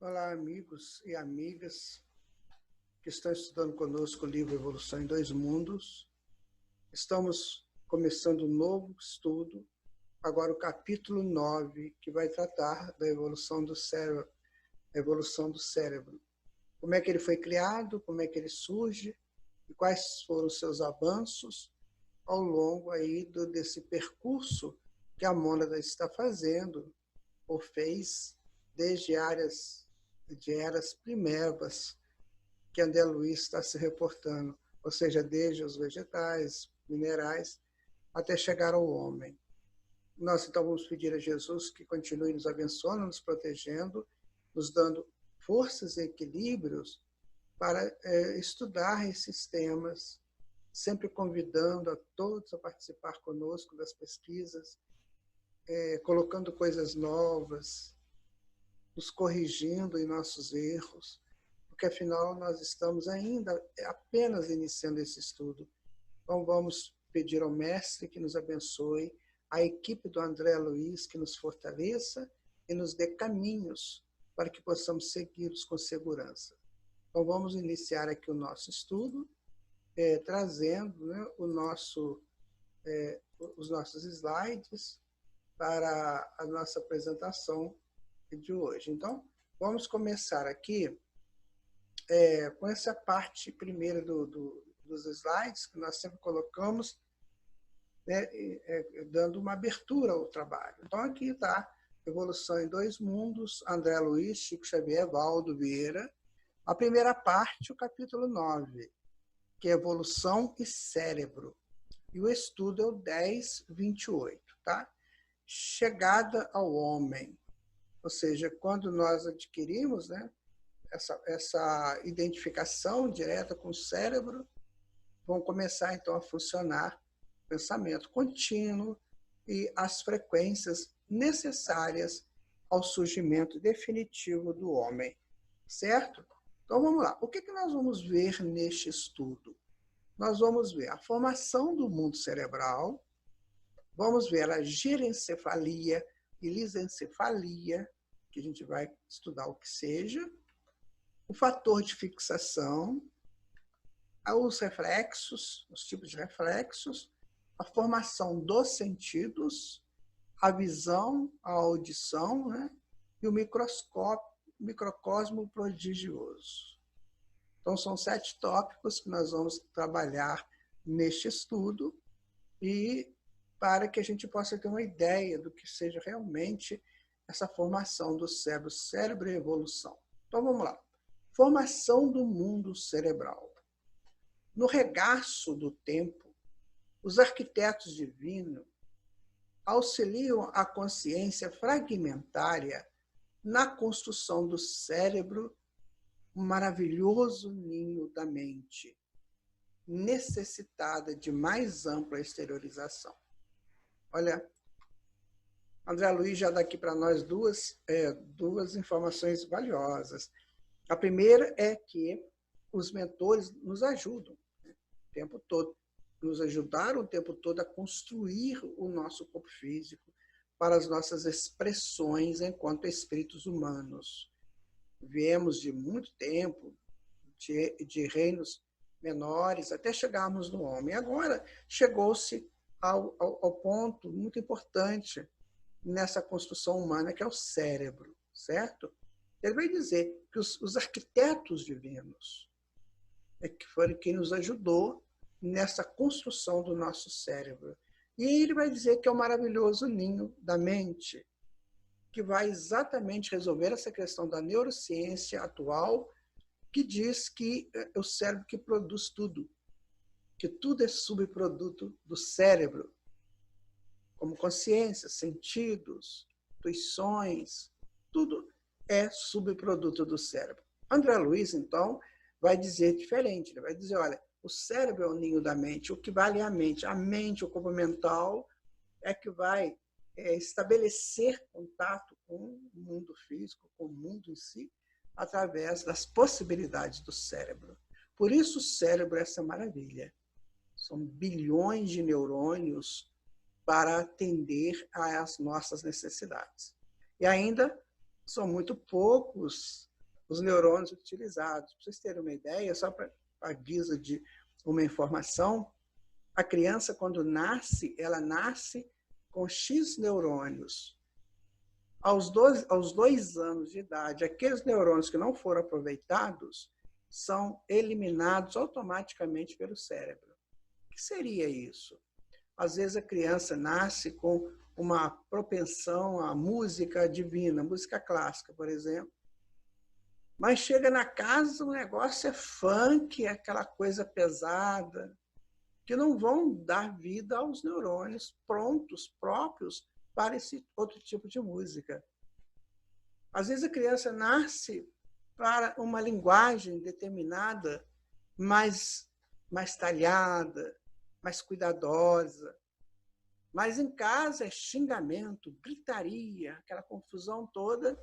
Olá, amigos e amigas que estão estudando conosco o livro Evolução em Dois Mundos. Estamos começando um novo estudo, agora o capítulo 9, que vai tratar da evolução do cérebro. Como é que ele foi criado, como é que ele surge e quais foram os seus avanços ao longo aí desse percurso que a mônada está fazendo ou fez desde eras primevas que André Luiz está se reportando, ou seja, desde os vegetais, minerais, até chegar ao homem. Nós, então, vamos pedir a Jesus que continue nos abençoando, nos protegendo, nos dando forças e equilíbrios para estudar esses temas, sempre convidando a todos a participar conosco das pesquisas, colocando coisas novas, nos corrigindo em nossos erros, porque afinal nós estamos ainda apenas iniciando esse estudo. Então vamos pedir ao Mestre que nos abençoe, a equipe do André Luiz que nos fortaleça e nos dê caminhos para que possamos segui-los com segurança. Então vamos iniciar aqui o nosso estudo, trazendo, né, os nossos slides para a nossa apresentação de hoje. Então, vamos começar aqui com essa parte primeira dos slides, que nós sempre colocamos, né, dando uma abertura ao trabalho. Então, aqui está Evolução em Dois Mundos, André Luiz, Chico Xavier, Valdo Vieira. A primeira parte, o capítulo 9, que é Evolução e Cérebro. E o estudo é o 1028, tá? Chegada ao homem. Ou seja, quando nós adquirimos, né, essa identificação direta com o cérebro, vão começar, então, a funcionar o pensamento contínuo e as frequências necessárias ao surgimento definitivo do homem, certo? Então, vamos lá. O que nós vamos ver neste estudo? Nós vamos ver a formação do mundo cerebral, vamos ver a girencefalia e lisencefalia, que a gente vai estudar o que seja, o fator de fixação, os reflexos, os tipos de reflexos, a formação dos sentidos, a visão, a audição, né? E o microcosmo prodigioso. Então, são 7 tópicos que nós vamos trabalhar neste estudo e para que a gente possa ter uma ideia do que seja realmente essa formação do cérebro e evolução. Então, vamos lá. Formação do mundo cerebral. No regaço do tempo, os arquitetos divinos auxiliam a consciência fragmentária na construção do cérebro, um maravilhoso ninho da mente, necessitada de mais ampla exteriorização. Olha, André Luiz já dá aqui para nós duas informações valiosas. A primeira é que os mentores nos ajudam, né, o tempo todo, nos ajudaram o tempo todo a construir o nosso corpo físico para as nossas expressões enquanto espíritos humanos. Viemos de muito tempo, de reinos menores, até chegarmos no homem. Agora chegou-se ao ponto muito importante nessa construção humana, que é o cérebro, certo? Ele vai dizer que os arquitetos divinos que foram quem nos ajudou nessa construção do nosso cérebro. E ele vai dizer que é o maravilhoso ninho da mente, que vai exatamente resolver essa questão da neurociência atual, que diz que é o cérebro que produz tudo, que tudo é subproduto do cérebro, como consciência, sentidos, intuições, tudo é subproduto do cérebro. André Luiz, então, vai dizer diferente. Ele vai dizer, olha, o cérebro é o ninho da mente, o que vale é a mente. A mente, o corpo mental, é que vai estabelecer contato com o mundo físico, com o mundo em si, através das possibilidades do cérebro. Por isso o cérebro é essa maravilha. São bilhões de neurônios para atender às nossas necessidades. E ainda são muito poucos os neurônios utilizados. Para vocês terem uma ideia, só para a guisa de uma informação, a criança, quando nasce, ela nasce com X neurônios. Aos 2 anos de idade, aqueles neurônios que não foram aproveitados são eliminados automaticamente pelo cérebro. O que seria isso? Às vezes a criança nasce com uma propensão à música divina, música clássica, por exemplo. Mas chega na casa, o negócio é funk, é aquela coisa pesada, que não vão dar vida aos neurônios prontos, próprios, para esse outro tipo de música. Às vezes a criança nasce para uma linguagem determinada, mais talhada, mais cuidadosa. Mas em casa é xingamento, gritaria, aquela confusão toda.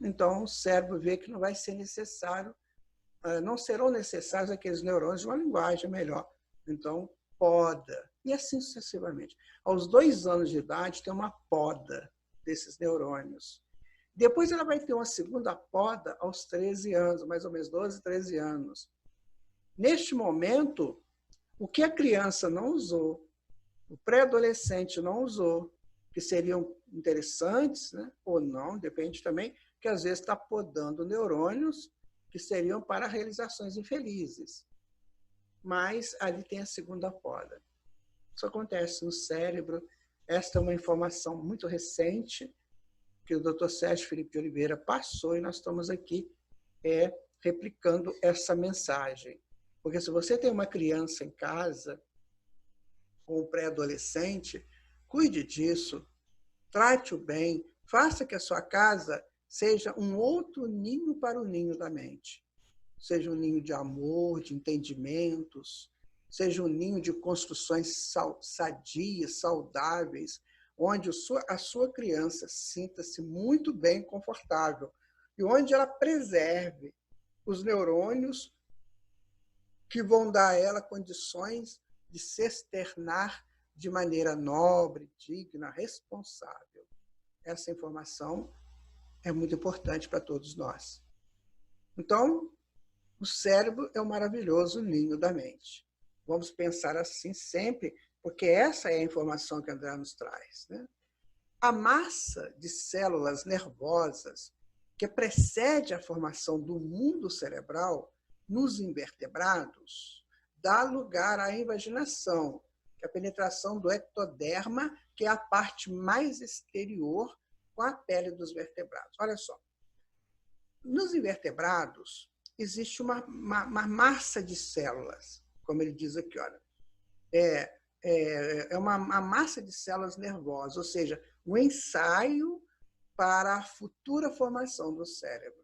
Então o cérebro vê que não vai ser necessário, não serão necessários aqueles neurônios de uma linguagem melhor. Então, poda. E assim sucessivamente. Aos 2 anos de idade, tem uma poda desses neurônios. Depois ela vai ter uma segunda poda aos 13 anos, mais ou menos 12, 13 anos. Neste momento, o que a criança não usou, o pré-adolescente não usou, que seriam interessantes, né? Ou não, depende também, que às vezes está podando neurônios que seriam para realizações infelizes. Mas ali tem a segunda poda. Isso acontece no cérebro. Esta é uma informação muito recente que o Dr. Sérgio Felipe de Oliveira passou e nós estamos aqui replicando essa mensagem. Porque se você tem uma criança em casa, ou um pré-adolescente, cuide disso, trate-o bem, faça que a sua casa seja um outro ninho para o ninho da mente. Seja um ninho de amor, de entendimentos, seja um ninho de construções sadias, saudáveis, onde a sua criança sinta-se muito bem, confortável, e onde ela preserve os neurônios que vão dar a ela condições de se externar de maneira nobre, digna, responsável. Essa informação é muito importante para todos nós. Então, o cérebro é o maravilhoso ninho da mente. Vamos pensar assim sempre, porque essa é a informação que André nos traz, né? A massa de células nervosas que precede a formação do mundo cerebral nos invertebrados dá lugar à invaginação, que é a penetração do ectoderma, que é a parte mais exterior com a pele dos vertebrados. Olha só, nos invertebrados existe uma massa de células, como ele diz aqui, olha, é uma massa de células nervosas, ou seja, um ensaio para a futura formação do cérebro.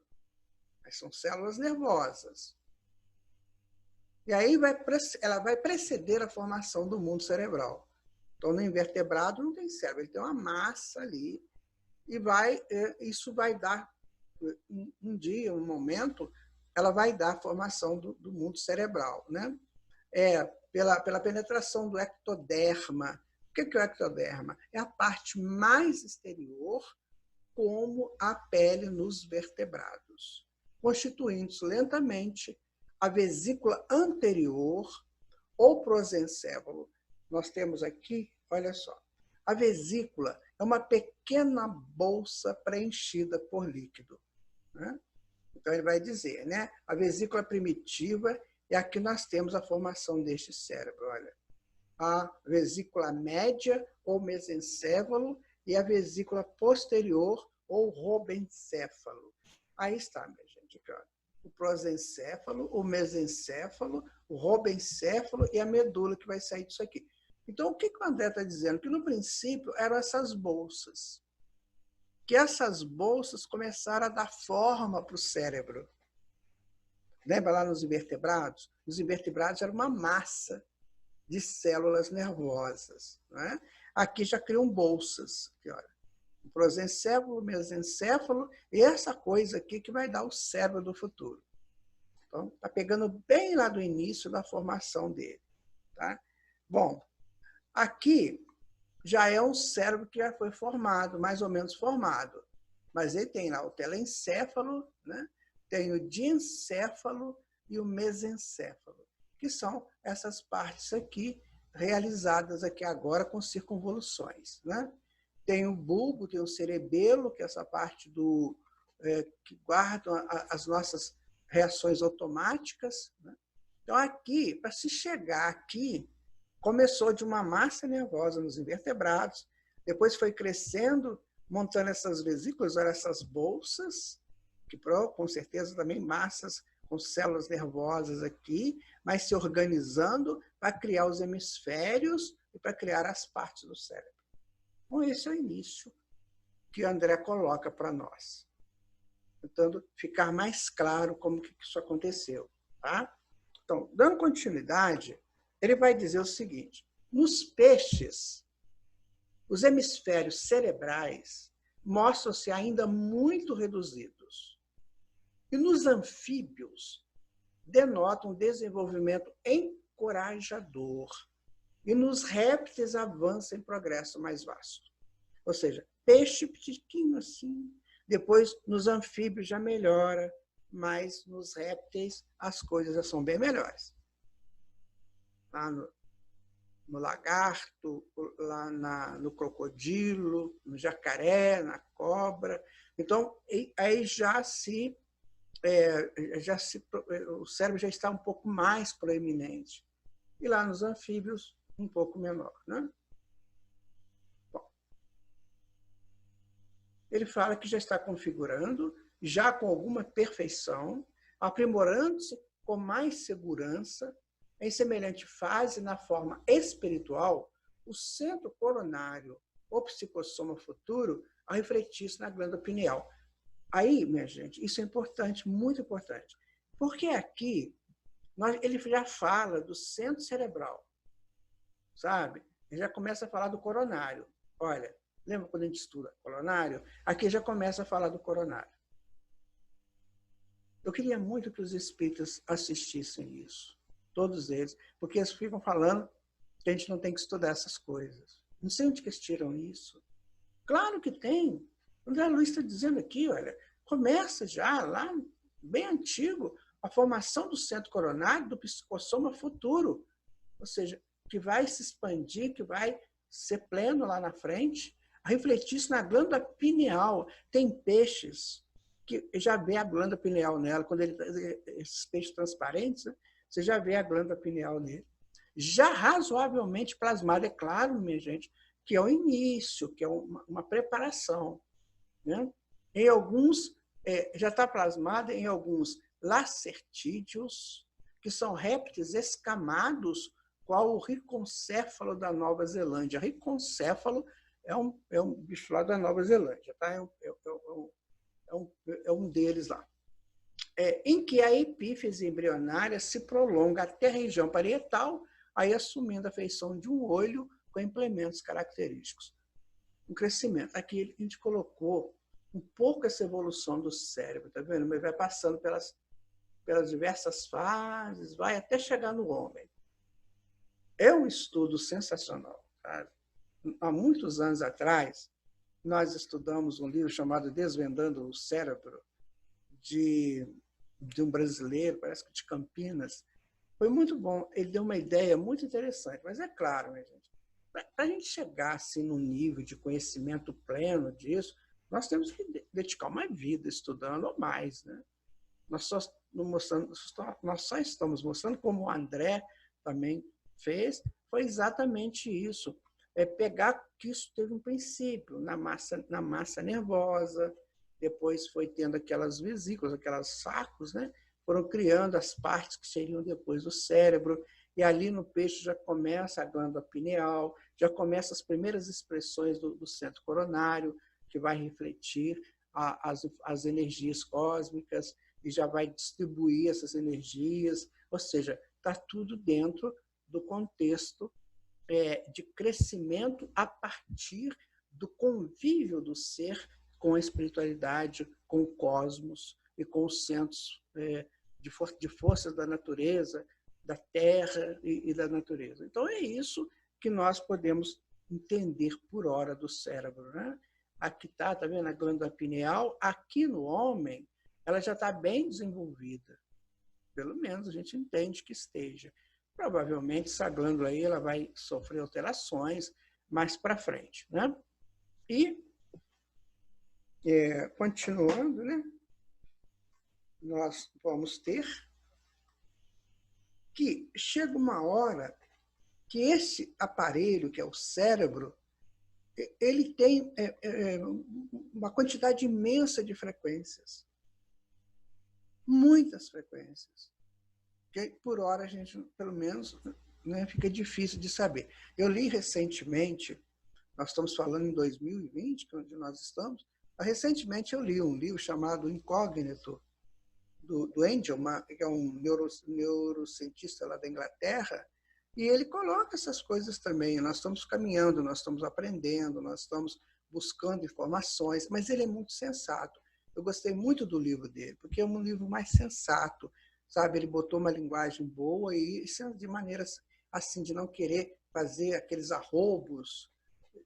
Mas são células nervosas. E aí ela vai preceder a formação do mundo cerebral. Então, no invertebrado não tem cérebro, ele tem uma massa ali, e isso vai dar, um dia, um momento, ela vai dar a formação do mundo cerebral, né? Pela penetração do ectoderma. O que é o ectoderma? É a parte mais exterior, como a pele nos vertebrados, constituindo-se lentamente a vesícula anterior ou prosencéfalo. Nós temos aqui, olha só, a vesícula é uma pequena bolsa preenchida por líquido, né? Então, ele vai dizer, né? A vesícula primitiva, e aqui nós temos a formação deste cérebro. Olha, a vesícula média ou mesencéfalo e a vesícula posterior ou robencéfalo. Aí está, minha gente. Aqui, olha. O prosencéfalo, o mesencéfalo, o robencéfalo e a medula que vai sair disso aqui. Então, o que o André está dizendo? Que no princípio eram essas bolsas. Que essas bolsas começaram a dar forma para o cérebro. Lembra lá nos invertebrados? Os invertebrados eram uma massa de células nervosas, não é? aqui já criam bolsas. Aqui, olha. O prosencéfalo, o mesencéfalo, e essa coisa aqui que vai dar o cérebro do futuro. Então, está pegando bem lá do início da formação dele. Tá? Bom, aqui já é um cérebro que já foi formado, mais ou menos formado. Mas ele tem lá o telencéfalo, né? Tem o diencéfalo e o mesencéfalo, que são essas partes aqui, realizadas aqui agora com circunvoluções. Né? Tem o bulbo, tem o cerebelo, que é essa parte que guarda as nossas reações automáticas. Né? Então, aqui, para se chegar aqui, começou de uma massa nervosa nos invertebrados, depois foi crescendo, montando essas vesículas, olha, essas bolsas, que com certeza também massas com células nervosas aqui, mas se organizando para criar os hemisférios e para criar as partes do cérebro. Então, esse é o início que André coloca para nós, tentando ficar mais claro como que isso aconteceu. Tá? Então, dando continuidade, ele vai dizer o seguinte: nos peixes, os hemisférios cerebrais mostram-se ainda muito reduzidos. E nos anfíbios, denotam um desenvolvimento encorajador. E nos répteis, avança em progresso mais vasto. Ou seja, peixe pequenininho assim, depois nos anfíbios já melhora, mas nos répteis as coisas já são bem melhores. Lá no lagarto, lá no crocodilo, no jacaré, na cobra. Então, aí o cérebro já está um pouco mais proeminente. E lá nos anfíbios, um pouco menor. Né? Bom, ele fala que já está configurando, já com alguma perfeição, aprimorando-se com mais segurança, em semelhante fase, na forma espiritual, o centro coronário, o psicossoma futuro, a refletir-se na glândula pineal. Aí, minha gente, isso é importante, muito importante. Porque aqui, ele já fala do centro cerebral, sabe? Ele já começa a falar do coronário. Olha, lembra quando a gente estuda coronário? Aqui já começa a falar do coronário. Eu queria muito que os espíritas assistissem isso, todos eles, porque eles ficam falando que a gente não tem que estudar essas coisas. Não sei onde que eles tiram isso. Claro que tem. O André Luiz está dizendo aqui, olha, começa já lá, bem antigo, a formação do centro coronário do psicossoma futuro, ou seja, que vai se expandir, que vai ser pleno lá na frente, a refletir-se na glândula pineal. Tem peixes que já vê a glândula pineal nela, quando esses peixes transparentes, né, você já vê a glândula pineal nele. Já razoavelmente plasmado, é claro, minha gente, que é o início, que é uma preparação. Né? Em alguns, já está plasmado em alguns lacertídeos, que são répteis escamados, qual o riconcéfalo da Nova Zelândia. Riconcéfalo é um bicho lá da Nova Zelândia, tá? É um deles lá. Em que a epífise embrionária se prolonga até a região parietal, aí assumindo a feição de um olho com implementos característicos. Um crescimento. Aqui a gente colocou um pouco essa evolução do cérebro, tá vendo? Mas vai passando pelas diversas fases, vai até chegar no homem. É um estudo sensacional. Tá? Há muitos anos atrás, nós estudamos um livro chamado Desvendando o Cérebro, de um brasileiro, parece que de Campinas. Foi muito bom. Ele deu uma ideia muito interessante. Mas é claro, minha gente, para a gente chegar assim, num nível de conhecimento pleno disso, nós temos que dedicar uma vida estudando ou mais. Né? Nós só estamos mostrando, como o André também fez, foi exatamente isso. Pegar que isso teve um princípio na massa nervosa, depois foi tendo aquelas vesículas, aquelas sacos, né? Foram criando as partes que seriam depois do cérebro, e ali no peixe já começa a glândula pineal, já começam as primeiras expressões do centro coronário, que vai refletir as energias cósmicas e já vai distribuir essas energias, ou seja, está tudo dentro do contexto de crescimento a partir do convívio do ser com a espiritualidade, com o cosmos e com os centros de forças da natureza, da terra e da natureza. Então, é isso que nós podemos entender por hora do cérebro, né? Aqui está, tá vendo a glândula pineal? Aqui no homem, ela já está bem desenvolvida. Pelo menos a gente entende que esteja. Provavelmente essa glândula aí ela vai sofrer alterações mais para frente, né? E continuando, né? Nós vamos ter que chega uma hora que esse aparelho, que é o cérebro, ele tem uma quantidade imensa de frequências. Muitas frequências. Que por hora a gente, pelo menos, né, fica difícil de saber. Eu li recentemente, nós estamos falando em 2020, que é onde nós estamos, recentemente eu li um livro chamado Incógnito, do Angel, que é um neurocientista lá da Inglaterra, e ele coloca essas coisas também. Nós estamos caminhando, nós estamos aprendendo, nós estamos buscando informações, mas ele é muito sensato. Eu gostei muito do livro dele, porque é um livro mais sensato, sabe? Ele botou uma linguagem boa e de maneiras assim, de não querer fazer aqueles arroubos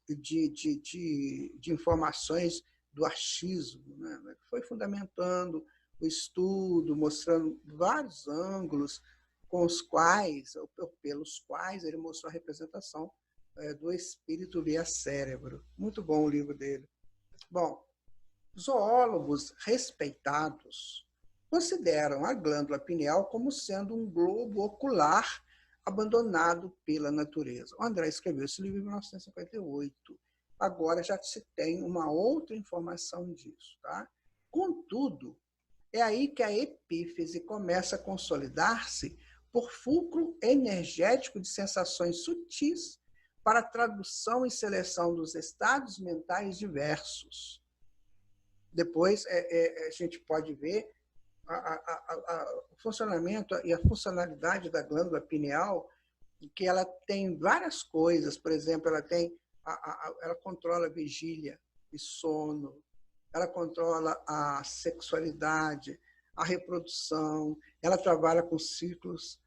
de informações do achismo, né? Foi fundamentando o estudo, mostrando vários ângulos com os quais, ou pelos quais ele mostrou a representação do espírito via cérebro. Muito bom o livro dele. Bom, zoólogos respeitados consideram a glândula pineal como sendo um globo ocular abandonado pela natureza. O André escreveu esse livro em 1958. Agora já se tem uma outra informação disso, tá? Contudo, é aí que a epífise começa a consolidar-se por fulcro energético de sensações sutis para a tradução e seleção dos estados mentais diversos. Depois a gente pode ver o funcionamento e a funcionalidade da glândula pineal, que ela tem várias coisas. Por exemplo, ela controla a vigília e sono, ela controla a sexualidade, a reprodução, ela trabalha com ciclos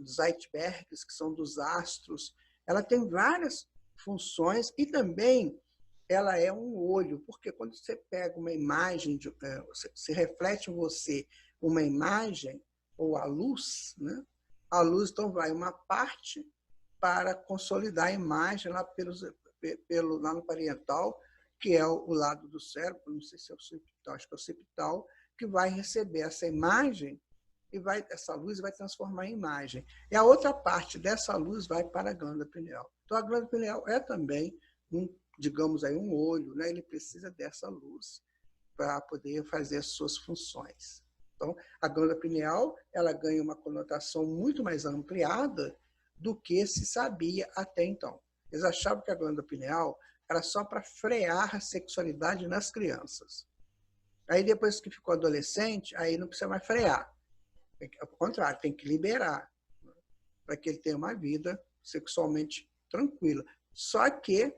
Zeitbergs, que são dos astros. Ela tem várias funções e também ela é um olho, porque quando você pega uma imagem, se reflete em você uma imagem, ou a luz, né? A luz então vai uma parte para consolidar a imagem lá, lá no parietal, que é o lado do cérebro, não sei se é o occipital, acho que é o occipital, que vai receber essa imagem e essa luz vai transformar em imagem. E a outra parte dessa luz vai para a glândula pineal. Então, a glândula pineal é também digamos aí, um olho, né? Ele precisa dessa luz para poder fazer as suas funções. Então, a glândula pineal ela ganha uma conotação muito mais ampliada do que se sabia até então. Eles achavam que a glândula pineal era só para frear a sexualidade nas crianças. Aí, depois que ficou adolescente, aí não precisa mais frear. Ao contrário, tem que liberar, né? Para que ele tenha uma vida sexualmente tranquila. Só que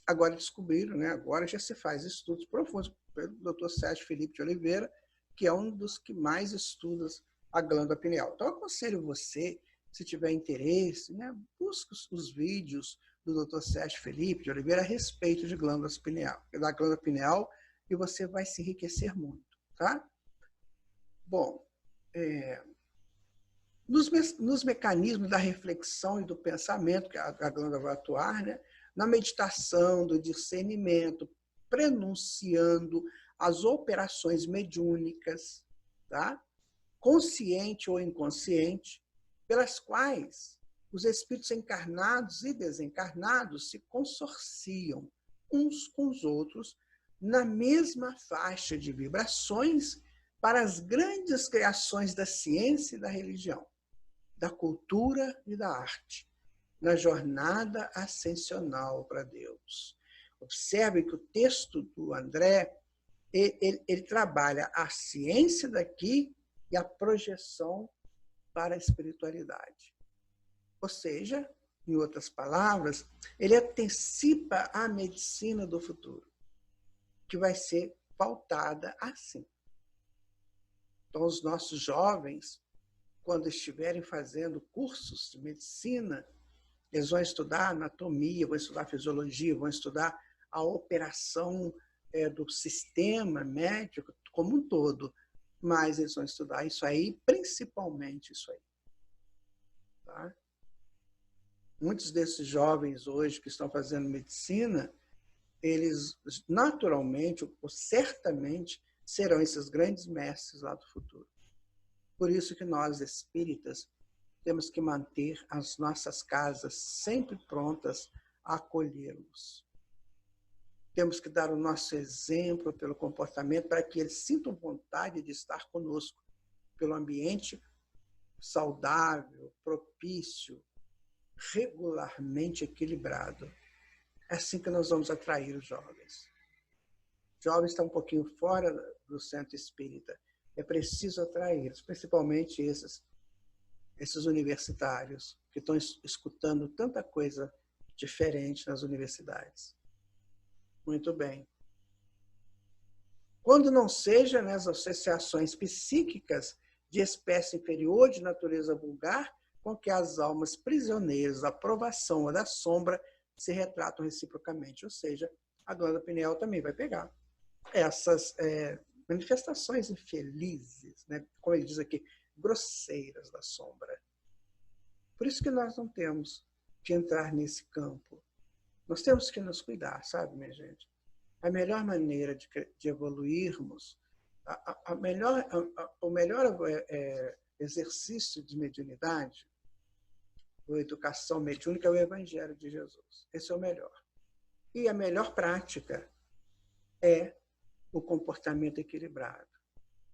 agora descobriram, né? Agora já se faz estudos profundos pelo Dr. Sérgio Felipe de Oliveira, que é um dos que mais estuda a glândula pineal. Então, eu aconselho você, se tiver interesse, né? Busque os vídeos do Dr. Sérgio Felipe de Oliveira a respeito de da glândula pineal, e você vai se enriquecer muito, tá? Bom, nos mecanismos da reflexão e do pensamento que a glândula vai atuar, né? Na meditação, do discernimento, prenunciando as operações mediúnicas, tá? Consciente ou inconsciente, pelas quais os espíritos encarnados e desencarnados se consorciam uns com os outros na mesma faixa de vibrações para as grandes criações da ciência e da religião, da cultura e da arte, na jornada ascensional para Deus. Observe que o texto do André, ele trabalha a ciência daqui e a projeção para a espiritualidade. Ou seja, em outras palavras, ele antecipa a medicina do futuro, que vai ser pautada assim. Então, os nossos jovens, quando estiverem fazendo cursos de medicina, eles vão estudar anatomia, vão estudar fisiologia, vão estudar a operação do sistema médico como um todo, mas eles vão estudar isso aí, principalmente isso aí. Tá? Muitos desses jovens hoje que estão fazendo medicina, eles naturalmente ou certamente serão esses grandes mestres lá do futuro. Por isso que nós, espíritas, temos que manter as nossas casas sempre prontas a acolhê-los. Temos que dar o nosso exemplo pelo comportamento para que eles sintam vontade de estar conosco, pelo ambiente saudável, propício, regularmente equilibrado. É assim que nós vamos atrair os jovens. Os jovens estão um pouquinho fora do centro espírita. É preciso atraí-los, principalmente esses universitários que estão escutando tanta coisa diferente nas universidades. Muito bem. Quando não seja nas associações psíquicas de espécie inferior de natureza vulgar, com que as almas prisioneiras da provação ou da sombra se retratam reciprocamente. Ou seja, a glândula pineal também vai pegar essas manifestações infelizes, né? Como ele diz aqui, grosseiras da sombra. Por isso que nós não temos que entrar nesse campo. Nós temos que nos cuidar, sabe, minha gente? A melhor maneira de evoluirmos, o melhor exercício de mediunidade, ou educação mediúnica, é o Evangelho de Jesus. Esse é o melhor. E a melhor prática é o comportamento equilibrado.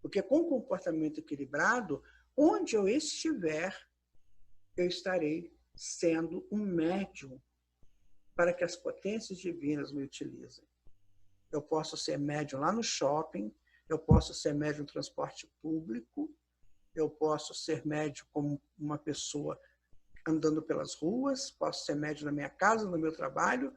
Porque com o comportamento equilibrado, onde eu estiver, eu estarei sendo um médium para que as potências divinas me utilizem. Eu posso ser médium lá no shopping, eu posso ser médium no transporte público, eu posso ser médium como uma pessoa andando pelas ruas, posso ser médium na minha casa, no meu trabalho,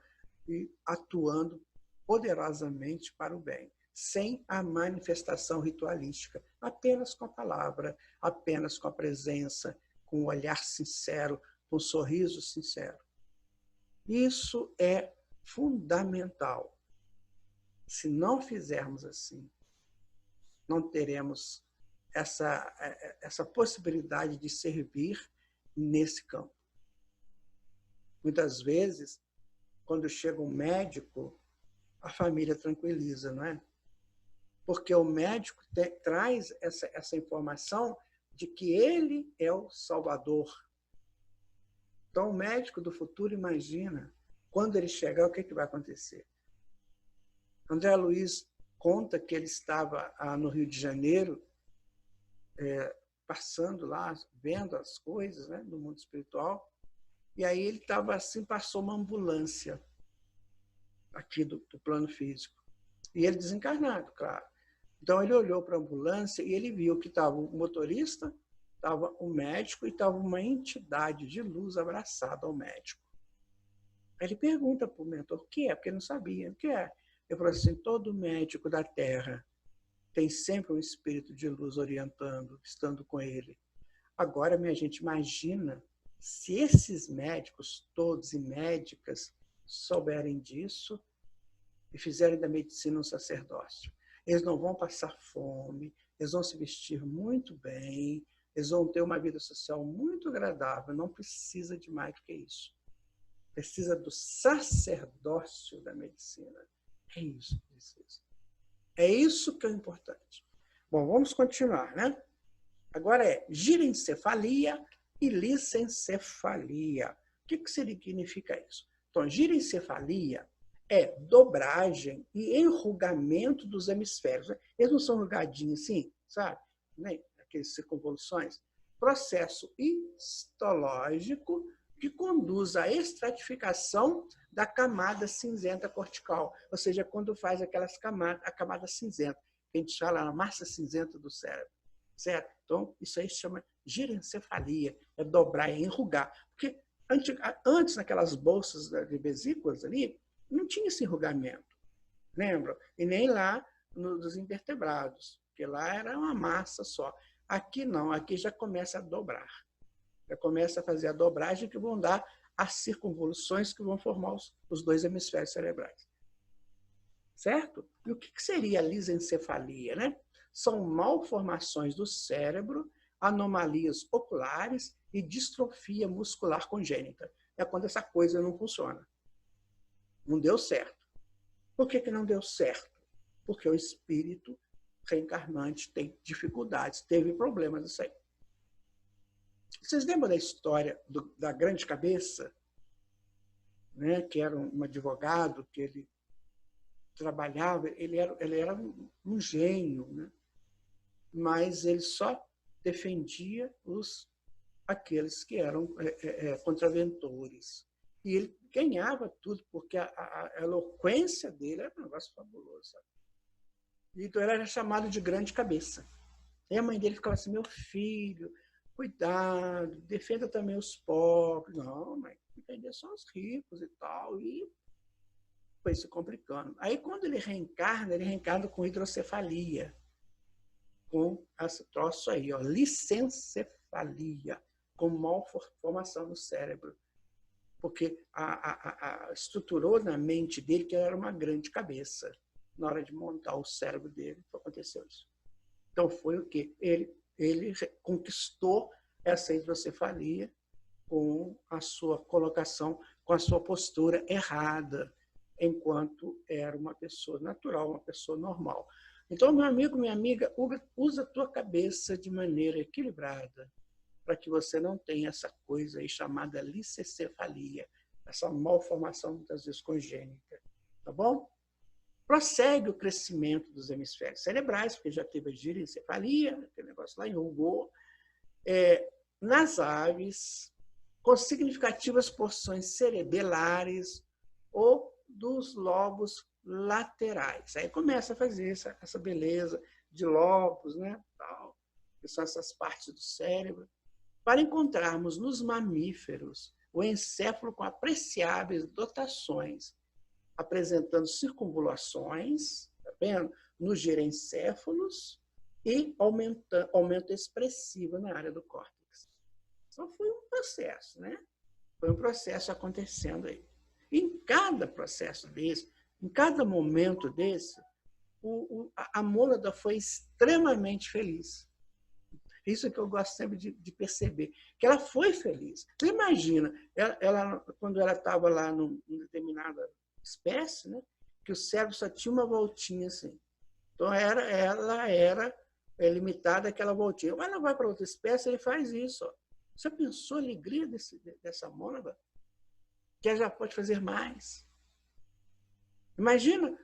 e atuando poderosamente para o bem, sem a manifestação ritualística, apenas com a palavra, apenas com a presença, com o olhar sincero, com o sorriso sincero. Isso é fundamental. Se não fizermos assim, não teremos essa possibilidade de servir nesse campo. Muitas vezes, quando chega um médico, a família tranquiliza, não é? Porque o médico traz essa informação de que ele é o Salvador. Então, o médico do futuro imagina, quando ele chegar, o que vai acontecer? André Luiz conta que ele estava no Rio de Janeiro, passando lá, vendo as coisas, né, do mundo espiritual, e aí ele estava assim, passou uma ambulância aqui do plano físico. E ele desencarnado, claro. Então ele olhou para a ambulância e ele viu que estava o motorista, estava o médico e estava uma entidade de luz abraçada ao médico. Aí ele pergunta para o mentor o que é, porque ele não sabia o que é. Ele falou assim: todo médico da Terra tem sempre um espírito de luz orientando, estando com ele. Agora, minha gente, imagina se esses médicos todos e médicas souberem disso e fizerem da medicina um sacerdócio. Eles não vão passar fome, eles vão se vestir muito bem, eles vão ter uma vida social muito agradável. Não precisa de mais do que isso. Precisa do sacerdócio da medicina. É isso que precisa. É isso que é importante. Bom, vamos continuar, né? Agora é girencefalia e licencefalia. O que significa isso? Então, girencefalia é dobragem e enrugamento dos hemisférios. Eles não são enrugadinhos assim, sabe? Nem aquelas circunvoluções. Processo histológico que conduz à estratificação da camada cinzenta cortical, ou seja, quando faz aquelas camadas, a camada cinzenta, que a gente chama a massa cinzenta do cérebro, certo? Então, isso aí se chama girencefalia, é dobrar, é enrugar, porque Antes, naquelas bolsas de vesículas ali, não tinha esse enrugamento, lembra? E nem lá dos invertebrados, porque lá era uma massa só. Aqui não, aqui já começa a dobrar. Já começa a fazer a dobragem que vão dar as circunvoluções que vão formar os dois hemisférios cerebrais. Certo? E o que seria a lisencefalia, né? São malformações do cérebro, anomalias oculares e distrofia muscular congênita. É quando essa coisa não funciona. Não deu certo. Por que não deu certo? Porque o espírito reencarnante tem dificuldades, teve problemas nisso aí. Vocês lembram da história da grande cabeça? Né? Que era um advogado, que ele trabalhava, ele era um gênio, né? Mas ele só defendia aqueles que eram contraventores. E ele ganhava tudo, porque a eloquência dele era um negócio fabuloso. Sabe? Então ele era chamado de grande cabeça. E a mãe dele ficava assim, meu filho, cuidado, defenda também os pobres. Não, mas defender só os ricos e tal. E foi se complicando. Aí, quando ele reencarna com hidrocefalia, com esse troço aí, ó, licencefalia, com malformação no cérebro. Porque estruturou na mente dele que era uma grande cabeça. Na hora de montar o cérebro dele, aconteceu isso. Então, foi o quê? Ele conquistou essa hidrocefalia com a sua colocação, com a sua postura errada, enquanto era uma pessoa natural, uma pessoa normal. Então, meu amigo, minha amiga, usa a tua cabeça de maneira equilibrada, para que você não tenha essa coisa aí chamada licencefalia, essa malformação, muitas vezes, congênita. Tá bom? Prossegue o crescimento dos hemisférios cerebrais, porque já teve a girencefalia, aquele negócio lá enrugou. Nas aves, com significativas porções cerebelares ou dos lobos laterais. Aí começa a fazer essa beleza de lobos, né? Tal, que são essas partes do cérebro. Para encontrarmos nos mamíferos o encéfalo com apreciáveis dotações, apresentando circunvulações, tá vendo? Nos girencéfalos e aumento expressivo na área do córtex. Então, foi um processo, né? Foi um processo acontecendo aí. Em cada processo desse, em cada momento desse, a mônada foi extremamente feliz. Isso que eu gosto sempre de perceber, que ela foi feliz. Você imagina, quando ela estava lá numa determinada espécie, né, que o cérebro só tinha uma voltinha assim. Então, ela era limitada àquela voltinha. Mas ela vai para outra espécie, ele faz isso. Ó. Você pensou a alegria dessa mônada? Que ela já pode fazer mais. Imagina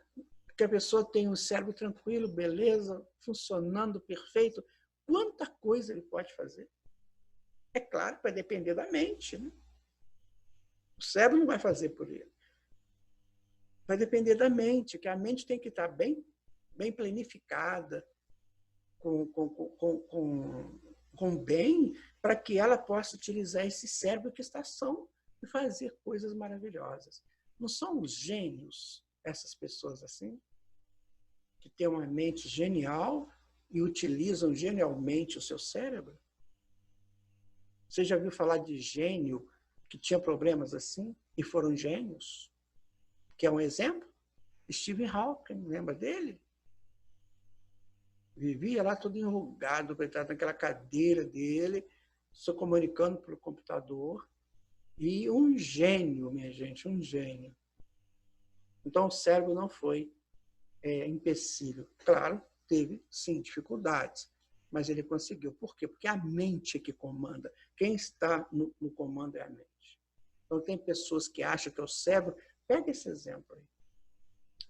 que a pessoa tem um cérebro tranquilo, beleza, funcionando perfeito. Quanta coisa ele pode fazer? É claro que vai depender da mente. Né? O cérebro não vai fazer por ele. Vai depender da mente, que a mente tem que estar bem planificada, com bem, para que ela possa utilizar esse cérebro que está são e fazer coisas maravilhosas. Não são os gênios, essas pessoas assim, que têm uma mente genial e utilizam genialmente o seu cérebro? Você já ouviu falar de gênio que tinha problemas assim e foram gênios? Que é um exemplo? Stephen Hawking, lembra dele? Vivia lá todo enrugado, coitado, naquela cadeira dele, se comunicando pelo computador. E um gênio, minha gente, um gênio. Então, o cérebro não foi empecilho. Claro, teve, sim, dificuldades, mas ele conseguiu. Por quê? Porque a mente é que comanda. Quem está no comando é a mente. Então, tem pessoas que acham que é o cérebro. Pega esse exemplo aí.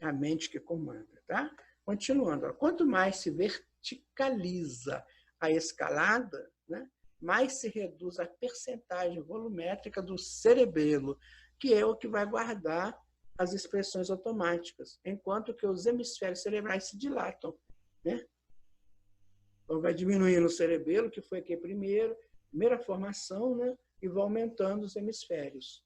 É a mente que comanda, tá? Continuando. Quanto mais se verticaliza a escalada, né, mais se reduz a percentagem volumétrica do cerebelo, que é o que vai guardar as expressões automáticas, enquanto que os hemisférios cerebrais se dilatam. Né? Então, vai diminuindo o cerebelo, que foi aqui primeira formação, né? e vou aumentando os hemisférios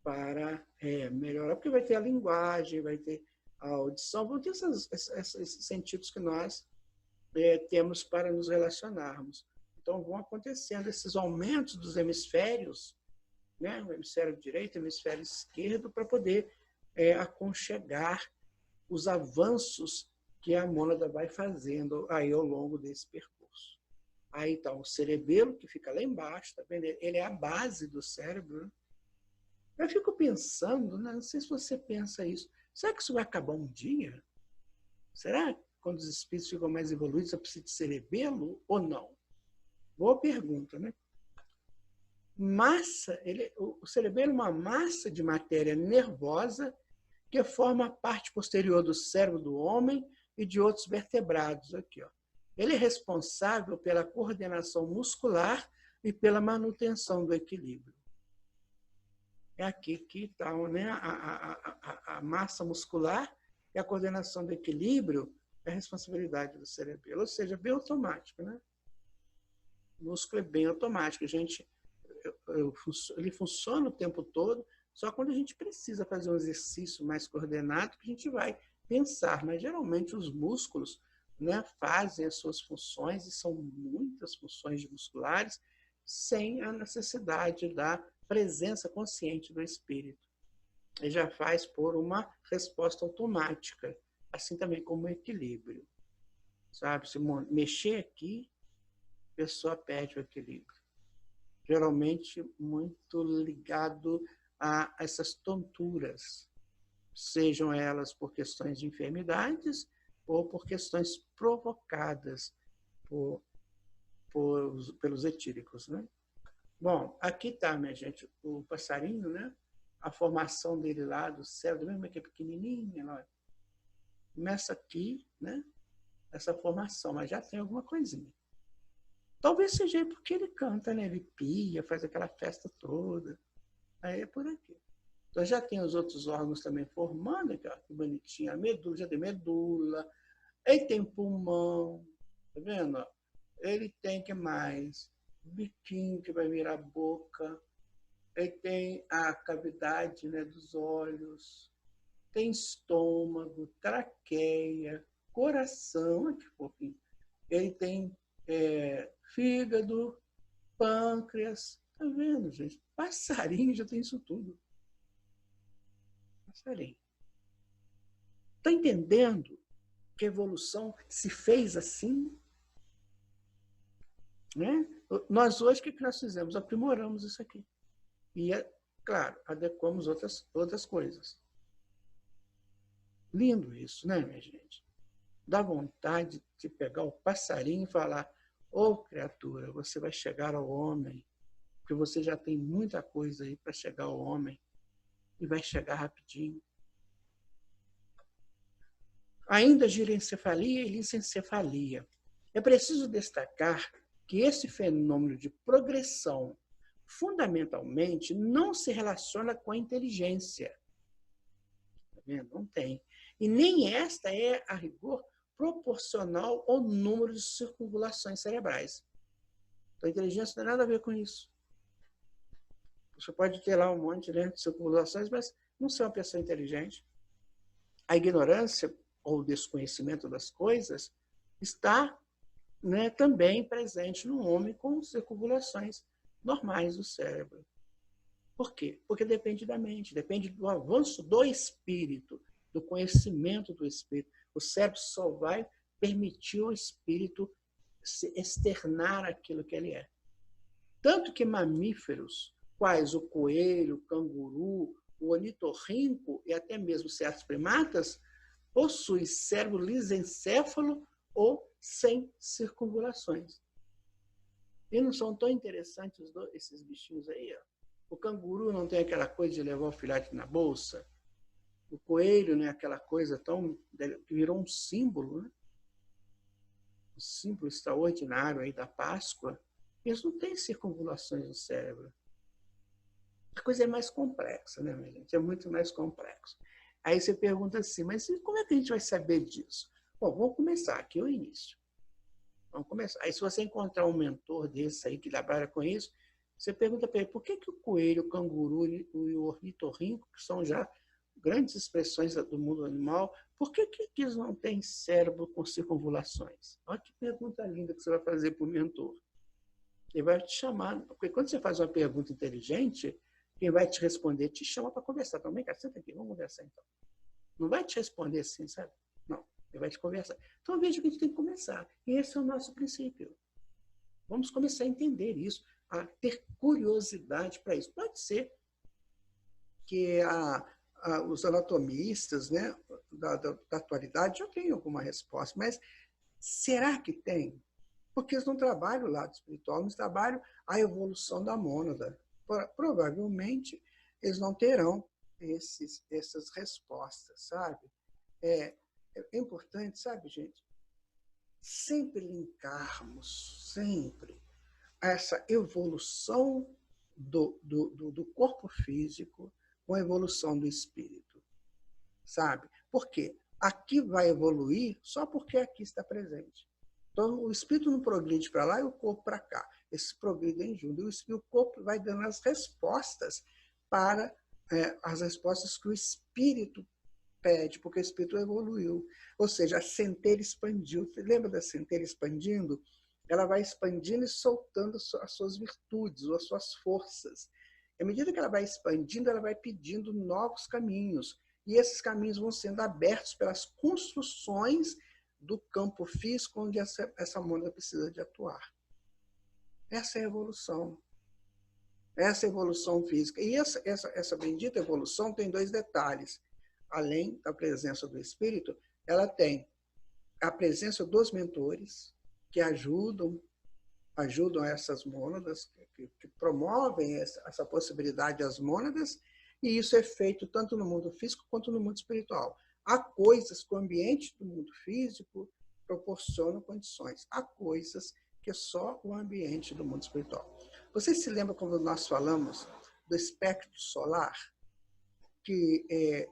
para melhorar, porque vai ter a linguagem, vai ter a audição, vão ter esses sentidos que nós temos para nos relacionarmos. Então, vão acontecendo esses aumentos dos hemisférios, né? O hemisfério direito, o hemisfério esquerdo, para poder aconchegar os avanços que a mônada vai fazendo aí ao longo desse percurso. Aí está o cerebelo, que fica lá embaixo, tá vendo? Ele é a base do cérebro, né? Eu fico pensando, né? Não sei se você pensa isso, será que isso vai acabar um dia? Será que quando os espíritos ficam mais evoluídos, eu preciso de cerebelo ou não? Boa pergunta, né? Massa, o cerebelo é uma massa de matéria nervosa que forma a parte posterior do cérebro do homem e de outros vertebrados. Aqui, ó. Ele é responsável pela coordenação muscular e pela manutenção do equilíbrio. É aqui que está, né, a massa muscular e a coordenação do equilíbrio é a responsabilidade do cerebelo, ou seja, bem automático, né? O músculo é bem automático, ele funciona o tempo todo, só quando a gente precisa fazer um exercício mais coordenado que a gente vai pensar, mas geralmente os músculos, né, fazem as suas funções, e são muitas funções musculares, sem a necessidade da presença consciente do espírito. Ele já faz por uma resposta automática, assim também como o equilíbrio. Sabe, se mexer aqui, a pessoa perde o equilíbrio. Geralmente muito ligado a essas tonturas, sejam elas por questões de enfermidades ou por questões provocadas pelos etíricos, né? Bom, aqui está, minha gente, o passarinho, né? A formação dele lá do cérebro, mesmo que é pequenininha, olha. Começa aqui, né? Essa formação, mas já tem alguma coisinha. Talvez seja porque ele canta, né? Ele pia, faz aquela festa toda. Aí é por aqui. Então já tem os outros órgãos também formando, aqui, ó, que bonitinho. A medula, já tem medula. Ele tem pulmão, tá vendo? Ele tem, que mais? Biquinho que vai virar boca. Ele tem a cavidade, né, dos olhos. Tem estômago, traqueia, coração. Olha que fofinho. Ele tem fígado, pâncreas. Tá vendo, gente? Passarinho já tem isso tudo. Passarinho. Tá entendendo que a evolução se fez assim? Né? Nós hoje, o que nós fizemos? Aprimoramos isso aqui. E, claro, adequamos outras coisas. Lindo isso, né, minha gente? Dá vontade de pegar o passarinho e falar: ô, criatura, você vai chegar ao homem, porque você já tem muita coisa aí para chegar ao homem, e vai chegar rapidinho. Ainda girencefalia e licencefalia. É preciso destacar que esse fenômeno de progressão fundamentalmente não se relaciona com a inteligência. Tá vendo? Não tem. E nem esta é, a rigor, proporcional ao número de circunvalações cerebrais. Então, a inteligência não tem nada a ver com isso. Você pode ter lá um monte, né, de circunvalações, mas não ser uma pessoa inteligente. A ignorância ou o desconhecimento das coisas está, né, também presente no homem com circunvalações normais do cérebro. Por quê? Porque depende da mente, depende do avanço do espírito, do conhecimento do espírito. O cérebro só vai permitir ao espírito se externar aquilo que ele é. Tanto que mamíferos, quais o coelho, o canguru, o ornitorrinco e até mesmo certos primatas, possuem cérebro lisencéfalo ou sem circunvalações. E não são tão interessantes esses bichinhos aí? Ó. O canguru não tem aquela coisa de levar o filhote na bolsa. O coelho, né, aquela coisa tão que virou um símbolo, né? Um símbolo extraordinário aí da Páscoa. Eles não têm circunvalações no cérebro. A coisa é mais complexa, né, minha gente? É muito mais complexo. Aí você pergunta assim, mas como é que a gente vai saber disso? Bom, vamos começar aqui o início. Vamos começar. Aí se você encontrar um mentor desse aí que trabalha com isso, Você pergunta para ele por que o coelho, o canguru e o ornitorrinco, que são já grandes expressões do mundo animal, por que eles não têm cérebro com circunvulações? Olha que pergunta linda que você vai fazer para o mentor. Ele vai te chamar, porque quando você faz uma pergunta inteligente, quem vai te responder te chama para conversar. Então, vem cá, senta aqui, vamos conversar então. Não vai te responder assim, sabe? Não, ele vai te conversar. Então, veja que a gente tem que começar. E esse é o nosso princípio. Vamos começar a entender isso, a ter curiosidade para isso. Pode ser que os anatomistas, né, da atualidade já tenham alguma resposta, mas será que tem? Porque eles não trabalham o lado espiritual, eles trabalham a evolução da mônada. Provavelmente, eles não terão essas respostas, sabe? É importante, sabe, gente? Sempre linkarmos, sempre, essa evolução do corpo físico com a evolução do espírito, sabe? Por quê? Aqui vai evoluir só porque aqui está presente. Então, o espírito não progride para lá e o corpo para cá. Esses progridem juntos. E o corpo vai dando as respostas para as respostas que o espírito pede, porque o espírito evoluiu. Ou seja, a centelha expandiu. Você lembra da centelha expandindo? Ela vai expandindo e soltando as suas virtudes, ou as suas forças. À medida que ela vai expandindo, ela vai pedindo novos caminhos. E esses caminhos vão sendo abertos pelas construções do campo físico onde essa mônada precisa de atuar. Essa é a evolução. Essa é a evolução física. E essa bendita evolução tem dois detalhes. Além da presença do espírito, ela tem a presença dos mentores, que ajudam essas mônadas, que promovem essa possibilidade às mônadas, e isso é feito tanto no mundo físico quanto no mundo espiritual. Há coisas que o ambiente do mundo físico proporciona condições. Há coisas que só o ambiente do mundo espiritual. Você se lembra quando nós falamos do espectro solar? Que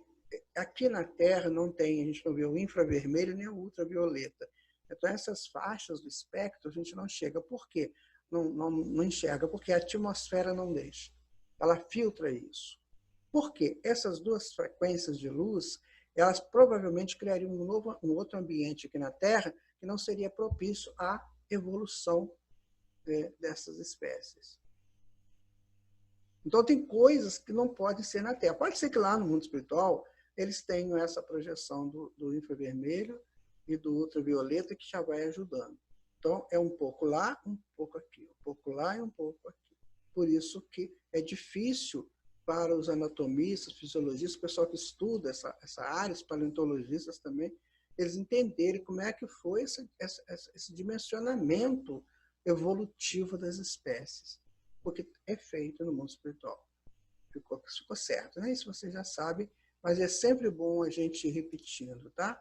aqui na Terra não tem, a gente não vê o infravermelho nem o ultravioleta. Então, essas faixas do espectro a gente não chega. Por quê? Não enxerga, porque a atmosfera não deixa. Ela filtra isso. Por quê? Essas duas frequências de luz, elas provavelmente criariam um outro ambiente aqui na Terra que não seria propício à evolução dessas espécies. Então, tem coisas que não podem ser na Terra. Pode ser que lá no mundo espiritual eles tenham essa projeção do infravermelho e do ultravioleta que já vai ajudando. Então, é um pouco lá, um pouco aqui. Um pouco lá e um pouco aqui. Por isso que é difícil para os anatomistas, fisiologistas, o pessoal que estuda essa área, os paleontologistas também, eles entenderem como é que foi esse dimensionamento evolutivo das espécies. Porque é feito no mundo espiritual. Ficou certo, né? Isso você já sabe, mas é sempre bom a gente ir repetindo, tá?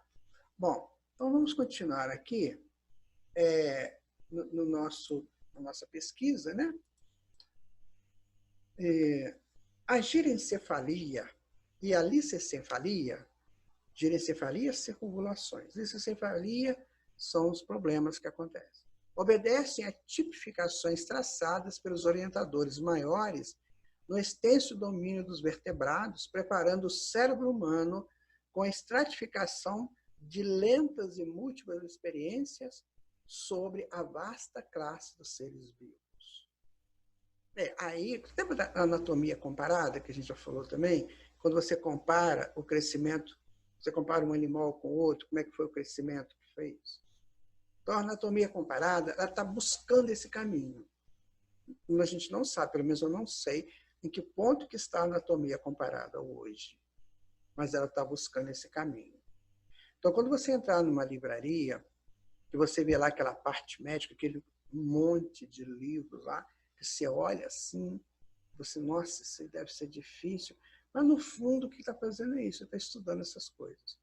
Bom, então vamos continuar aqui na nossa pesquisa, né? A girencefalia e a licencefalia, girencefalia, circunvulações. Licencefalia são os problemas que acontecem. Obedecem a tipificações traçadas pelos orientadores maiores no extenso domínio dos vertebrados, preparando o cérebro humano com a estratificação de lentas e múltiplas experiências sobre a vasta classe dos seres vivos. Aí, lembra da anatomia comparada, que a gente já falou também? Quando você compara o crescimento, você compara um animal com outro, como é que foi o crescimento que fez? Então, a anatomia comparada, ela está buscando esse caminho. A gente não sabe, pelo menos eu não sei, em que ponto que está a anatomia comparada hoje. Mas ela está buscando esse caminho. Então, quando você entrar numa livraria, e você vê lá aquela parte médica, aquele monte de livros lá, que você olha assim, você, nossa, isso deve ser difícil. Mas, no fundo, o que está fazendo é isso, está estudando essas coisas.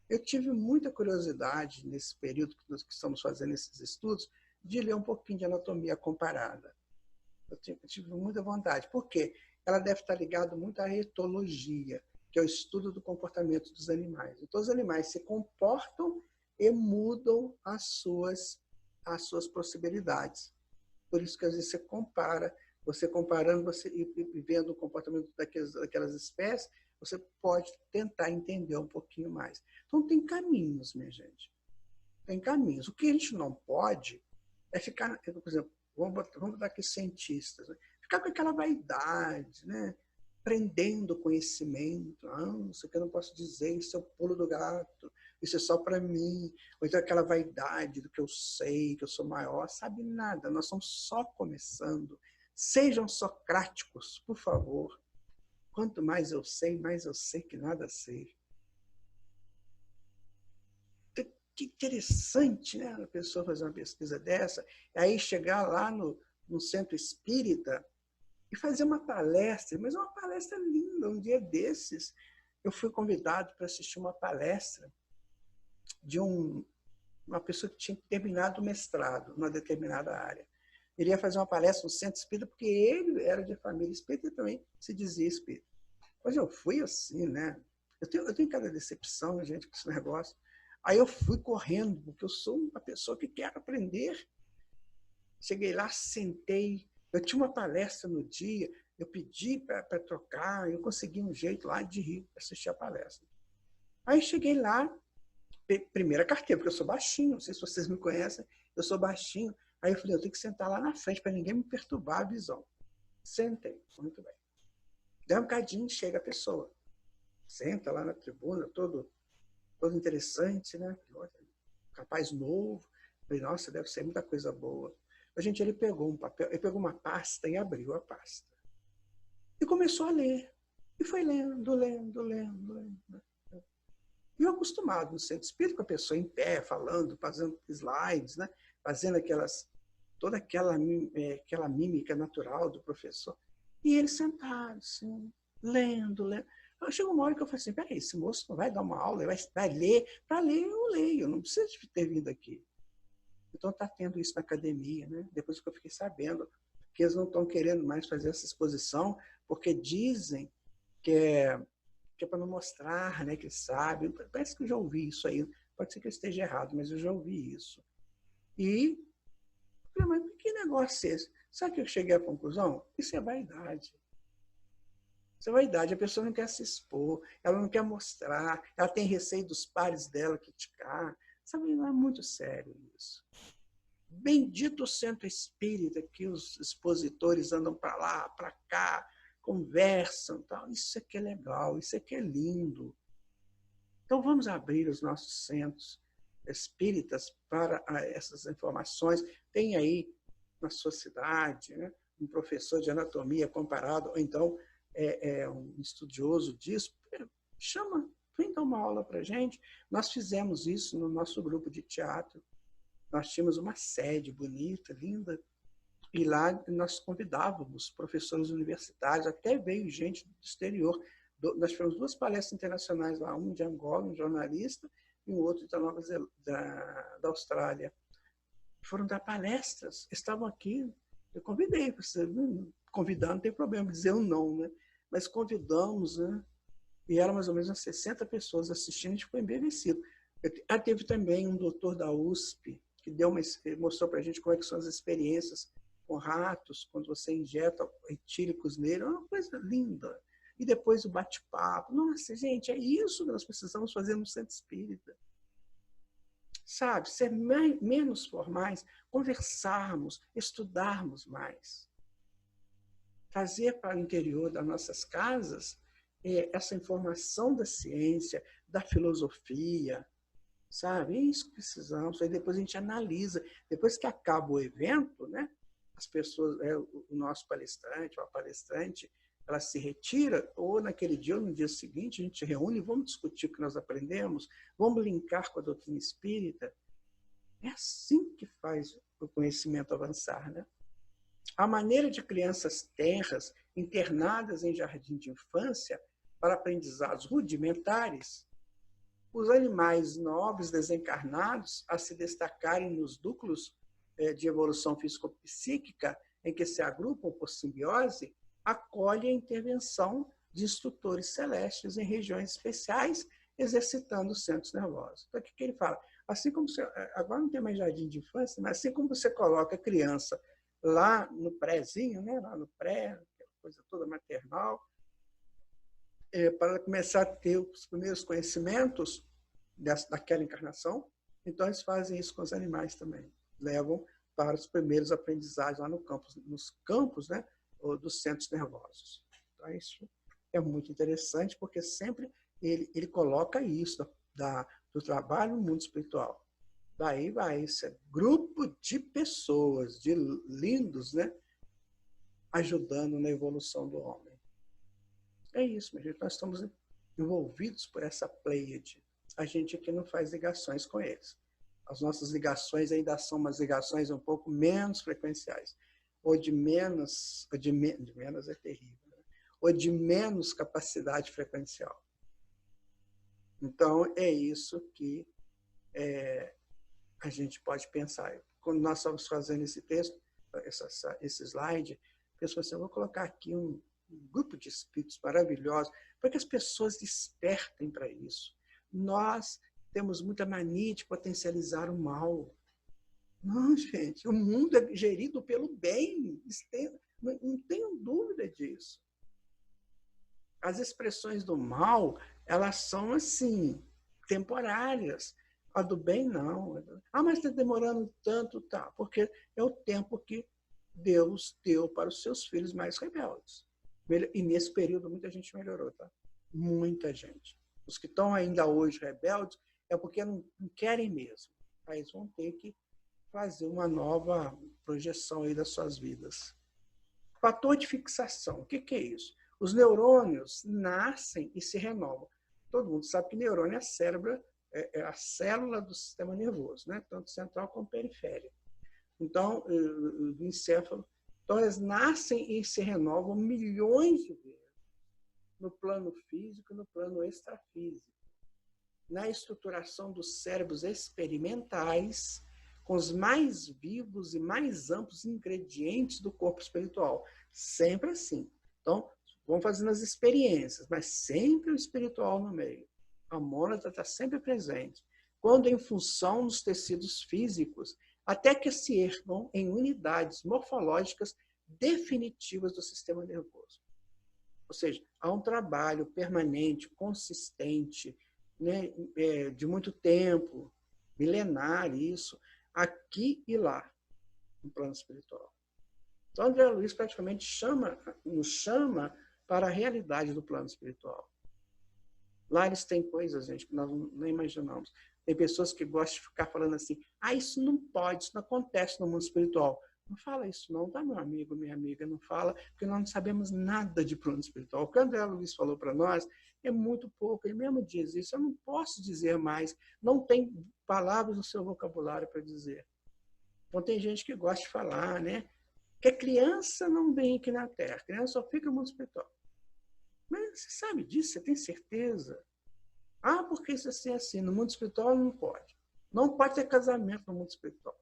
Eu tive muita curiosidade, nesse período que nós estamos fazendo esses estudos, de ler um pouquinho de anatomia comparada. Eu tive muita vontade. Por quê? Ela deve estar ligada muito à etologia, que é o estudo do comportamento dos animais. Então, os animais se comportam e mudam as suas possibilidades. Por isso que, às vezes, você compara você comparando e vendo o comportamento daquelas espécies, você pode tentar entender um pouquinho mais. Então, tem caminhos, minha gente. Tem caminhos. O que a gente não pode é ficar, por exemplo, vamos dar aqui cientistas, né? Ficar com aquela vaidade, né? Prendendo conhecimento. Isso aqui eu não posso dizer, isso é o pulo do gato, isso é só para mim. Ou então aquela vaidade do que eu sei, que eu sou maior. Sabe nada, nós estamos só começando. Sejam socráticos, por favor. Quanto mais eu sei que nada sei. Que interessante, né? A pessoa fazer uma pesquisa dessa, aí chegar lá no centro espírita e fazer uma palestra, mas uma palestra linda. Um dia desses, eu fui convidado para assistir uma palestra de uma pessoa que tinha terminado o mestrado numa determinada área. Ele ia fazer uma palestra no centro espírita, porque ele era de família espírita e também se dizia espírita. Mas eu fui assim, né? Eu tenho cada decepção, gente, com esse negócio. Aí eu fui correndo, porque eu sou uma pessoa que quer aprender. Cheguei lá, sentei. Eu tinha uma palestra no dia, eu pedi para trocar, eu consegui um jeito lá de ir assistir a palestra. Aí cheguei lá, primeira carteira, porque eu sou baixinho, não sei se vocês me conhecem, eu sou baixinho. Aí eu falei, eu tenho que sentar lá na frente para ninguém me perturbar a visão. Sentei, muito bem. Daí um bocadinho, chega a pessoa. Senta lá na tribuna, todo interessante, né? Rapaz novo. Falei, nossa, deve ser muita coisa boa. A gente, ele pegou um papel, ele pegou uma pasta e abriu a pasta. E começou a ler. E foi lendo. E eu acostumado no centro espírita, com a pessoa em pé, falando, fazendo slides, né? Fazendo toda aquela mímica natural do professor. E ele sentado, assim, lendo. Chegou uma hora que eu falei assim, peraí, esse moço não vai dar uma aula, vai ler. Para ler, eu leio, não precisa de ter vindo aqui. Então está tendo isso na academia, né? Depois que eu fiquei sabendo que eles não estão querendo mais fazer essa exposição, porque dizem que é para não mostrar, né, que sabe. Parece que eu já ouvi isso aí. Pode ser que eu esteja errado, mas eu já ouvi isso. E eu falei, mas que negócio é esse? Sabe que eu cheguei à conclusão? Isso é vaidade. Isso é vaidade. A pessoa não quer se expor, ela não quer mostrar, ela tem receio dos pares dela criticar. Sabe, não é muito sério isso. Bendito o centro espírita que os expositores andam para lá, para cá, conversam. Tal. Isso aqui é legal, isso aqui é lindo. Então vamos abrir os nossos centros espíritas para essas informações. Tem aí na sua cidade, né, um professor de anatomia comparado, ou então um estudioso disso, chama, vem dar uma aula para a gente. Nós fizemos isso no nosso grupo de teatro. Nós tínhamos uma sede bonita, linda, e lá nós convidávamos professores universitários, até veio gente do exterior. Nós tivemos 2 palestras internacionais lá, um de Angola, um jornalista, e um outro da Austrália. Foram dar palestras, estavam aqui. Eu convidei, convidar não tem problema dizer um não, né? Mas convidamos, né? E eram mais ou menos umas 60 pessoas assistindo, a gente ficou embevecido. Teve também um doutor da USP, que mostrou para a gente como é que são as experiências com ratos, quando você injeta etílicos nele, é uma coisa linda. E depois o bate-papo. Nossa, gente, é isso que nós precisamos fazer no centro espírita. Sabe, ser menos formais, conversarmos, estudarmos mais. Trazer para o interior das nossas casas essa informação da ciência, da filosofia, sabe? É isso que precisamos. Aí depois a gente analisa. Depois que acaba o evento, né? As pessoas, o nosso palestrante, ou a palestrante, ela se retira, ou naquele dia ou no dia seguinte, a gente reúne e vamos discutir o que nós aprendemos, vamos linkar com a doutrina espírita. É assim que faz o conhecimento avançar, né? A maneira de crianças tenras, internadas em jardim de infância, para aprendizados rudimentares, os animais nobres desencarnados a se destacarem nos núcleos de evolução físico-psíquica em que se agrupam por simbiose, acolhem a intervenção de instrutores celestes em regiões especiais, exercitando os centros nervosos. Então, o que ele fala? Assim como agora não tem mais jardim de infância, mas assim como você coloca a criança lá no prézinho, né? Lá no pré, aquela coisa toda maternal, para começar a ter os primeiros conhecimentos daquela encarnação. Então, eles fazem isso com os animais também. Levam para os primeiros aprendizados lá no campo, nos campos, né, dos centros nervosos. Então, isso é muito interessante, porque sempre ele coloca isso do trabalho no mundo espiritual. Daí vai esse grupo de pessoas, de lindos, né, ajudando na evolução do homem. É isso, minha gente. Nós estamos envolvidos por essa pleiade. A gente aqui não faz ligações com eles. As nossas ligações ainda são umas ligações um pouco menos frequenciais. Ou de menos é terrível, né? Ou de menos capacidade frequencial. Então, é isso que a gente pode pensar. Quando nós estamos fazendo esse texto, esse slide, pensou assim, eu vou colocar aqui um grupo de espíritos maravilhosos, para que as pessoas despertem para isso. Nós temos muita mania de potencializar o mal. Não, gente, o mundo é gerido pelo bem, não tenham dúvida disso. As expressões do mal, elas são assim, temporárias. A do bem, não. Ah, mas está demorando tanto, tá? Porque é o tempo que Deus deu para os seus filhos mais rebeldes. E nesse período muita gente melhorou, tá? Muita gente. Os que estão ainda hoje rebeldes é porque não querem mesmo. Aí eles vão ter que fazer uma nova projeção aí das suas vidas. Fator de fixação. O que é isso? Os neurônios nascem e se renovam. Todo mundo sabe que neurônio é a célula do sistema nervoso, né? Tanto central como periférico. Então, do encéfalo. Então, eles nascem e se renovam milhões de vezes no plano físico e no plano extrafísico. Na estruturação dos cérebros experimentais, com os mais vivos e mais amplos ingredientes do corpo espiritual. Sempre assim. Então, vão fazendo as experiências, mas sempre o espiritual no meio. A mônada está sempre presente. Quando em função dos tecidos físicos, até que se ergam em unidades morfológicas definitivas do sistema nervoso. Ou seja, há um trabalho permanente, consistente, né, de muito tempo, milenar isso, aqui e lá, no plano espiritual. Então, André Luiz praticamente nos chama para a realidade do plano espiritual. Lá eles têm coisas, gente, que nós não imaginamos. Tem pessoas que gostam de ficar falando assim, isso não pode, isso não acontece no mundo espiritual. Não fala isso não, tá, meu amigo, minha amiga, não fala, porque nós não sabemos nada de plano espiritual. O que o André Luiz falou para nós é muito pouco, ele mesmo diz isso, eu não posso dizer mais, não tem palavras no seu vocabulário para dizer. Então tem gente que gosta de falar, né? Que a criança não vem aqui na Terra, a criança só fica no mundo espiritual. Mas você sabe disso? Você tem certeza? Porque isso é assim, no mundo espiritual não pode. Não pode ter casamento no mundo espiritual.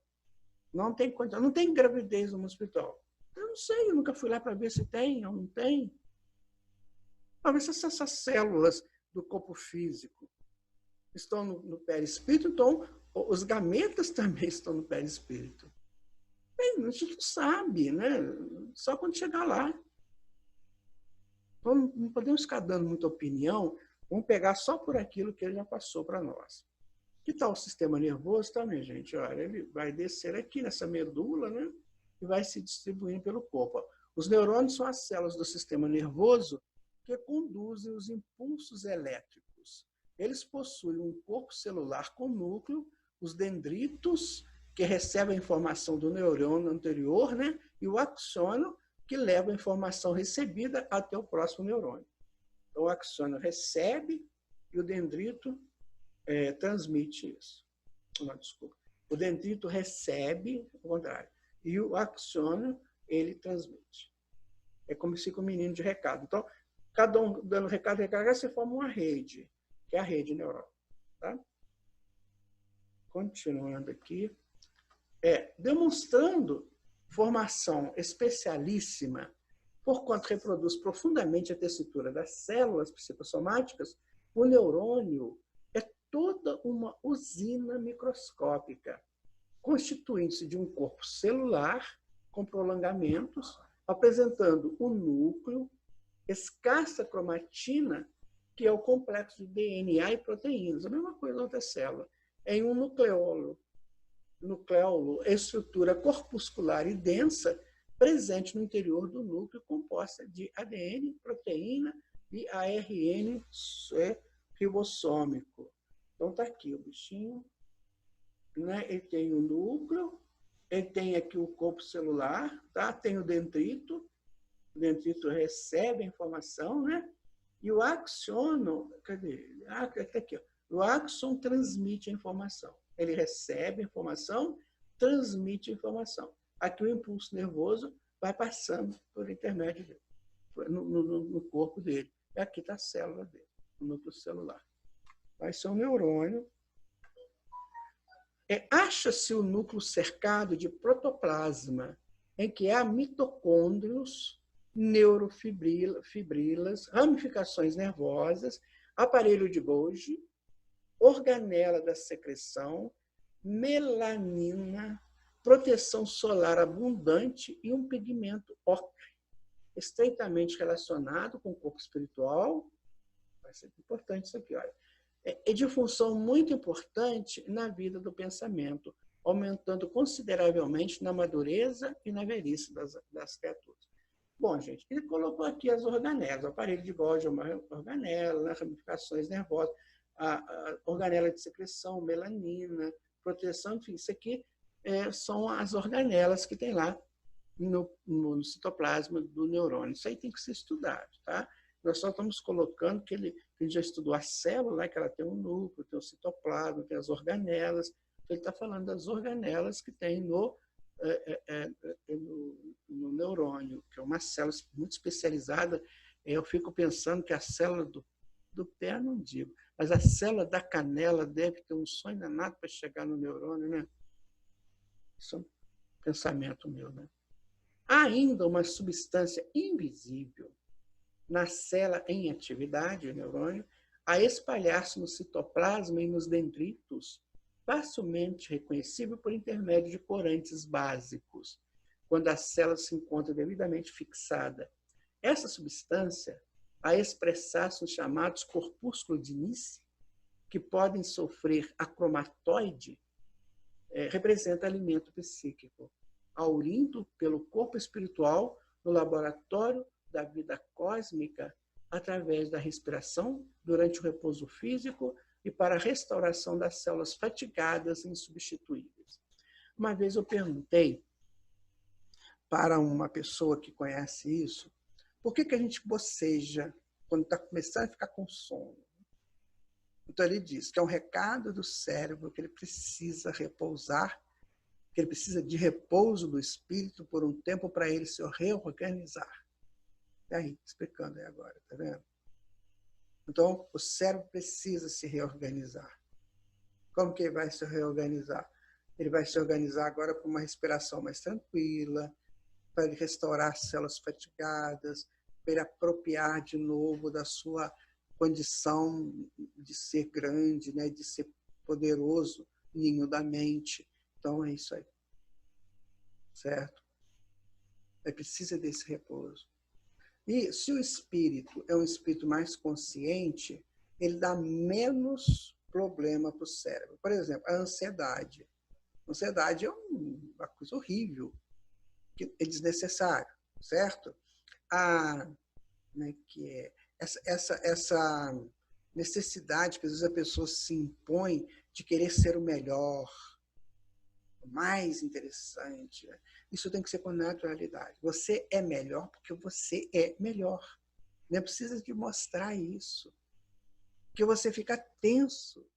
Não tem condição, não tem gravidez no mundo espiritual. Eu não sei, eu nunca fui lá para ver se tem ou não tem. Talvez se essas células do corpo físico estão no perispírito, então os gametas também estão no perispírito. Bem, a gente não sabe, né? Só quando chegar lá. Então, não podemos ficar dando muita opinião, vamos pegar só por aquilo que ele já passou para nós. Que tal o sistema nervoso? Tá, minha gente? Olha, ele vai descer aqui nessa medula, né? E vai se distribuindo pelo corpo. Os neurônios são as células do sistema nervoso que conduzem os impulsos elétricos. Eles possuem um corpo celular com núcleo, os dendritos, que recebem a informação do neurônio anterior, né? E o axônio, que leva a informação recebida até o próximo neurônio. Então, o axônio recebe e o dendrito transmite isso. Não, desculpa. O dendrito recebe, ao contrário, e o axônio, ele transmite. É como se fosse um menino de recado. Então, cada um dando recado, você forma uma rede, que é a rede neural. Tá? Continuando aqui. Demonstrando formação especialíssima, porquanto reproduz profundamente a tessitura das células psicossomáticas, o neurônio é toda uma usina microscópica, constituindo-se de um corpo celular com prolongamentos, apresentando o núcleo, escassa cromatina, que é o complexo de DNA e proteínas. A mesma coisa na outra célula. Em um nucleolo, estrutura corpuscular e densa, presente no interior do núcleo, composta de ADN, proteína e ARN ribossômico. Então, está aqui o bichinho, né? Ele tem o núcleo, ele tem aqui o corpo celular, tá? Tem o dendrito recebe a informação, né? E o axôno, cadê ele? Ah, está aqui, ó. O axon transmite a informação. Ele recebe a informação, transmite a informação. Aqui o impulso nervoso vai passando por intermédio dele, no corpo dele. E aqui está a célula dele, o núcleo celular. Vai ser um neurônio. Acha-se o núcleo cercado de protoplasma, em que há mitocôndrios, neurofibrilas, ramificações nervosas, aparelho de Golgi, organela da secreção, melanina, proteção solar abundante e um pigmento ocre, estreitamente relacionado com o corpo espiritual. Vai ser importante isso aqui, olha. É de função muito importante na vida do pensamento, aumentando consideravelmente na madureza e na velhice das criaturas. Bom, gente, ele colocou aqui as organelas. O aparelho de Golgi é uma organela, né? Ramificações nervosas, a organela de secreção, melanina, proteção, enfim, isso aqui são as organelas que tem lá no citoplasma do neurônio. Isso aí tem que ser estudado, tá? Nós só estamos colocando que ele já estudou a célula, né, que ela tem um núcleo, tem o citoplasma, tem as organelas. Ele está falando das organelas que tem no neurônio, que é uma célula muito especializada. Eu fico pensando que a célula do pé, não digo, mas a célula da canela deve ter um sonho danado para chegar no neurônio, né? Isso é um pensamento meu, né? Há ainda uma substância invisível na célula em atividade, o neurônio, a espalhar-se no citoplasma e nos dendritos, facilmente reconhecível por intermédio de corantes básicos, quando a célula se encontra devidamente fixada. Essa substância, a expressar-se nos chamados corpúsculos de Nice, que podem sofrer acromatoide, representa alimento psíquico, aurindo pelo corpo espiritual no laboratório da vida cósmica, através da respiração, durante o repouso físico e para a restauração das células fatigadas e insubstituíveis. Uma vez eu perguntei para uma pessoa que conhece isso, por que a gente boceja quando está começando a ficar com sono? Então ele diz que é um recado do cérebro que ele precisa repousar, que ele precisa de repouso do espírito por um tempo para ele se reorganizar. E aí, explicando aí agora, tá vendo? Então, o cérebro precisa se reorganizar. Como que ele vai se reorganizar? Ele vai se organizar agora com uma respiração mais tranquila, para ele restaurar as células fatigadas, para ele apropriar de novo da sua condição de ser grande, né, de ser poderoso, ninho da mente. Então, é isso aí. Certo? Ele precisa desse repouso. E se o espírito é um espírito mais consciente, ele dá menos problema para o cérebro. Por exemplo, a ansiedade. A ansiedade é uma coisa horrível, que é desnecessário, certo? Que é essa necessidade que às vezes a pessoa se impõe de querer ser o melhor, o mais interessante. Isso tem que ser com naturalidade. Você é melhor porque você é melhor. Não precisa de mostrar isso. Porque você fica tenso.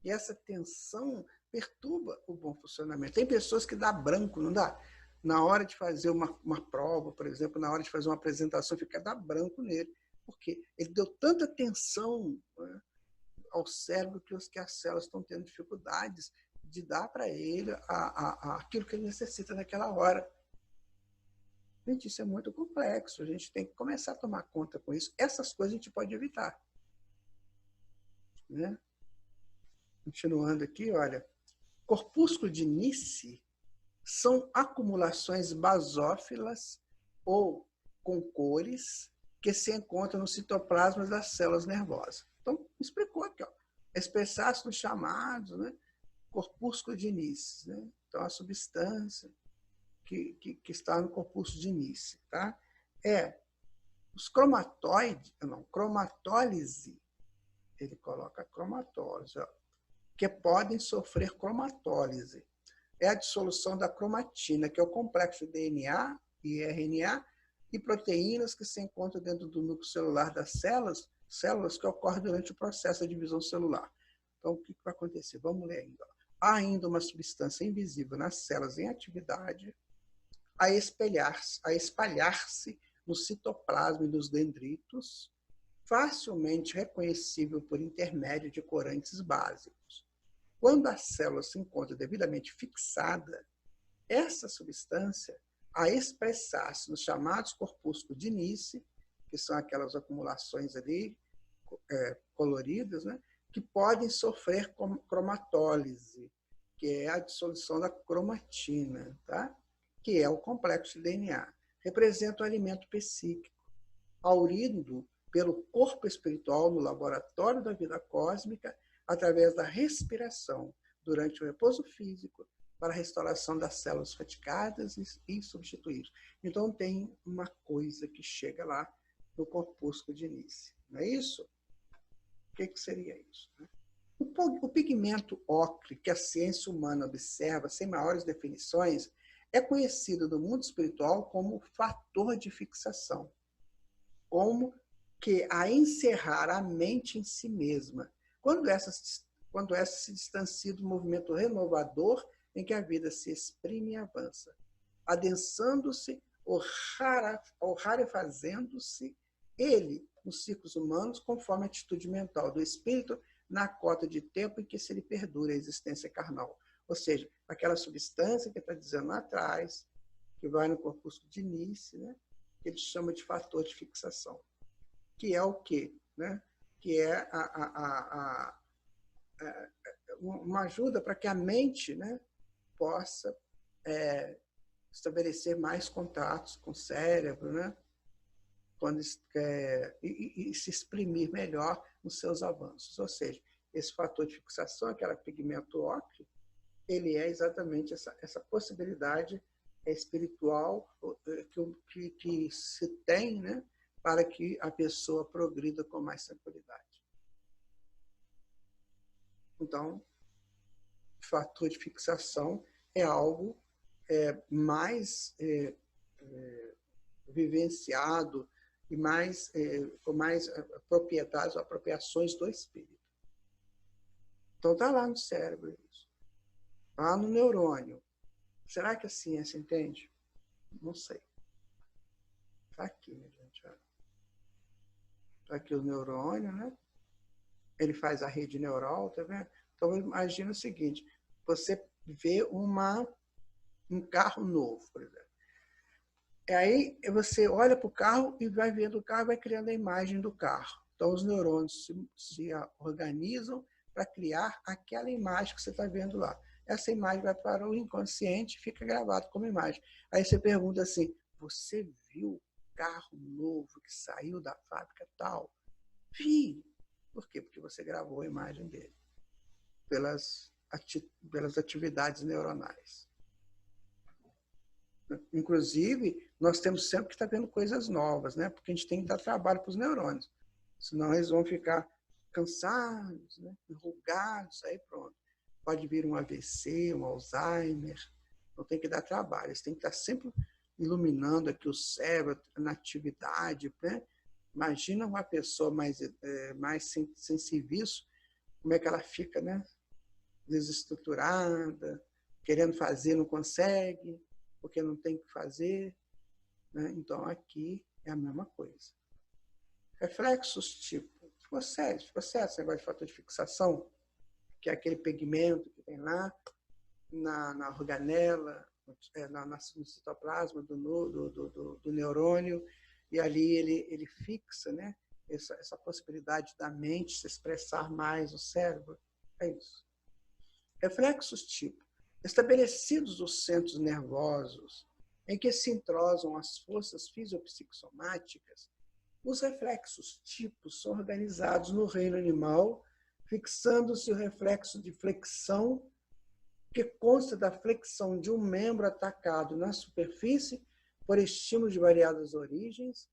E essa tensão perturba o bom funcionamento. Tem pessoas que dá branco, não dá? Na hora de fazer uma prova, por exemplo, na hora de fazer uma apresentação, fica dá branco nele. Porque ele deu tanta tensão, né, ao cérebro que as células estão tendo dificuldades de dar para ele aquilo que ele necessita naquela hora. Gente, isso é muito complexo. A gente tem que começar a tomar conta com isso. Essas coisas a gente pode evitar. Né? Continuando aqui, olha. Corpúsculo de Nice são acumulações basófilas ou com cores que se encontram no citoplasma das células nervosas. Então, explicou aqui, ó, expressar-se nos chamados, né, corpúsculo de Nice, né? Então, a substância que está no corpúsculo de Nice, tá? Os cromatóides, não, cromatólise, ele coloca cromatólise, ó, que podem sofrer cromatólise. É a dissolução da cromatina, que é o complexo de DNA e RNA e proteínas que se encontram dentro do núcleo celular das células que ocorrem durante o processo de divisão celular. Então, o que vai acontecer? Vamos ler ainda. Há ainda uma substância invisível nas células em atividade a espalhar-se no citoplasma e nos dendritos, facilmente reconhecível por intermédio de corantes básicos. Quando a célula se encontra devidamente fixada, essa substância, a expressar-se nos chamados corpúsculos de Nice, que são aquelas acumulações ali coloridas, né, que podem sofrer cromatólise, que é a dissolução da cromatina, tá? Que é o complexo de DNA. Representa o alimento psíquico, aurindo pelo corpo espiritual no laboratório da vida cósmica, através da respiração durante o repouso físico, para a restauração das células fatigadas e substituídas. Então, tem uma coisa que chega lá no corpúsculo de Nice. Não é isso? O que seria isso? O pigmento ocre, que a ciência humana observa sem maiores definições, é conhecido no mundo espiritual como fator de fixação, como que a encerrar a mente em si mesma, quando essa se distancia do movimento renovador em que a vida se exprime e avança, adensando-se ou rarefazendo-se ele nos ciclos humanos conforme a atitude mental do espírito na cota de tempo em que se lhe perdura a existência carnal. Ou seja, aquela substância que está dizendo lá atrás, que vai no corpúsculo de Nice, né, que ele chama de fator de fixação. Que é o quê? Né? Que é uma ajuda para que a mente, né, possa estabelecer mais contatos com o cérebro, né? Quando, e se exprimir melhor nos seus avanços. Ou seja, esse fator de fixação, aquele pigmento ocre, ele é exatamente essa possibilidade espiritual que se tem, né, para que a pessoa progrida com mais tranquilidade. Então, o fator de fixação é algo mais vivenciado e com mais propriedades ou apropriações do espírito. Então, está lá no cérebro isso. Está lá no neurônio. Será que a ciência entende? Não sei. Está aqui, minha gente. Está aqui o neurônio, né? Ele faz a rede neural, tá vendo? Então, imagina o seguinte, você vê um carro novo, por exemplo. E aí você olha para o carro e vai vendo o carro e vai criando a imagem do carro. Então, os neurônios se organizam para criar aquela imagem que você está vendo lá. Essa imagem vai para o inconsciente e fica gravado como imagem. Aí você pergunta assim, você viu o carro novo que saiu da fábrica tal? Vi. Por quê? Porque você gravou a imagem dele pelas atividades neuronais. Inclusive, nós temos sempre que estar vendo coisas novas, né? Porque a gente tem que dar trabalho para os neurônios. Senão eles vão ficar cansados, né? Enrugados, aí pronto. Pode vir um AVC, um Alzheimer. Então tem que dar trabalho. Eles têm que estar sempre iluminando aqui o cérebro, na atividade, né? Imagina uma pessoa mais sem serviço, como é que ela fica, né? Desestruturada, querendo fazer, não consegue, porque não tem o que fazer. Né? Então, aqui é a mesma coisa. Reflexos tipo, ficou sério esse negócio de fator de fixação, que é aquele pigmento que tem lá na organela, no citoplasma do neurônio, e ali ele fixa, né, essa possibilidade da mente se expressar mais no cérebro. É isso. Reflexos tipo Estabelecidos os centros nervosos em que se entrosam as forças fisiopsicossomáticas, os reflexos tipos são organizados no reino animal, fixando-se o reflexo de flexão, que consta da flexão de um membro atacado na superfície por estímulos de variadas origens,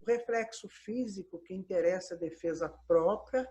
o reflexo físico, que interessa a defesa própria,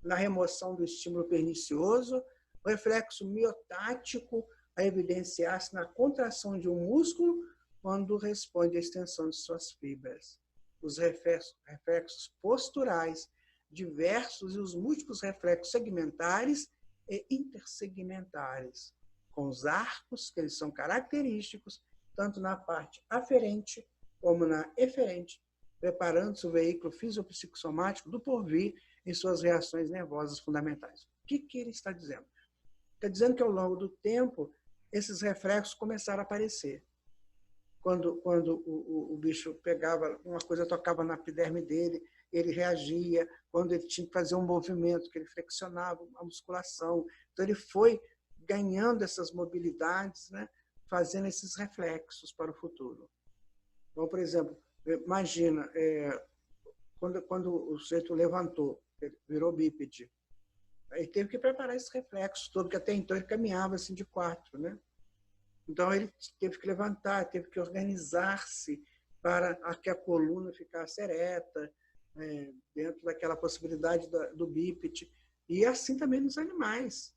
na remoção do estímulo pernicioso, o reflexo miotático, a evidenciar-se na contração de um músculo quando responde à extensão de suas fibras. Os reflexos posturais diversos e os múltiplos reflexos segmentares e intersegmentares, com os arcos, que eles são característicos, tanto na parte aferente como na eferente, preparando-se o veículo fisiopsicossomático do porvir em suas reações nervosas fundamentais. O que ele está dizendo? Está dizendo que, ao longo do tempo, esses reflexos começaram a aparecer. Quando o bicho pegava, uma coisa tocava na epiderme dele, ele reagia. Quando ele tinha que fazer um movimento, que ele flexionava a musculação. Então, ele foi ganhando essas mobilidades, né, fazendo esses reflexos para o futuro. Então, por exemplo, imagina, quando o sujeito levantou, ele virou bípede, ele teve que preparar esses reflexos todos, porque até então ele caminhava assim de quatro, né? Então, ele teve que levantar, teve que organizar-se para que a coluna ficasse ereta, dentro daquela possibilidade do bípede. E assim também nos animais.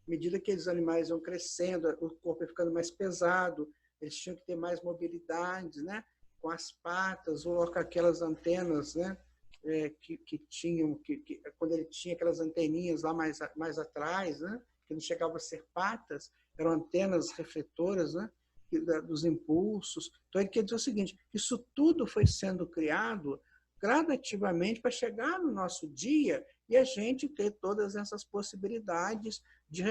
À medida que os animais iam crescendo, o corpo ia ficando mais pesado, eles tinham que ter mais mobilidade, né? Com as patas ou com aquelas antenas, né? Que tinham, quando ele tinha aquelas anteninhas lá mais atrás, né? Que não chegavam a ser patas, eram antenas refletoras, né, dos impulsos. Então, ele quer dizer o seguinte, isso tudo foi sendo criado gradativamente para chegar no nosso dia e a gente ter todas essas possibilidades de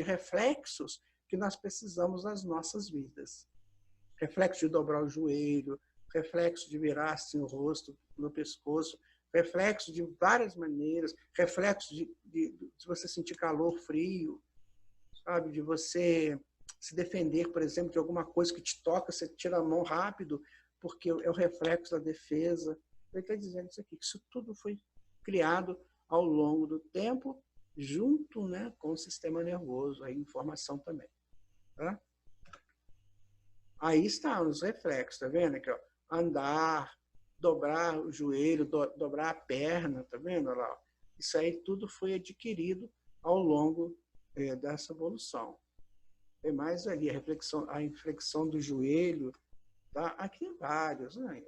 reflexos que nós precisamos nas nossas vidas. Reflexo de dobrar o joelho, reflexo de virar assim, o rosto no pescoço, reflexo de várias maneiras, reflexo de você sentir calor, frio, sabe? De você se defender, por exemplo, de alguma coisa que te toca, você tira a mão rápido, porque é o reflexo da defesa. Ele está dizendo isso aqui, que isso tudo foi criado ao longo do tempo, junto, né, com o sistema nervoso, a informação também. Tá? Aí estão os reflexos, tá vendo? Aqui, ó, andar, dobrar o joelho, dobrar a perna, tá vendo? Olha lá, isso aí tudo foi adquirido ao longo dessa evolução. Tem mais ali a inflexão do joelho, tá? Aqui tem vários, né?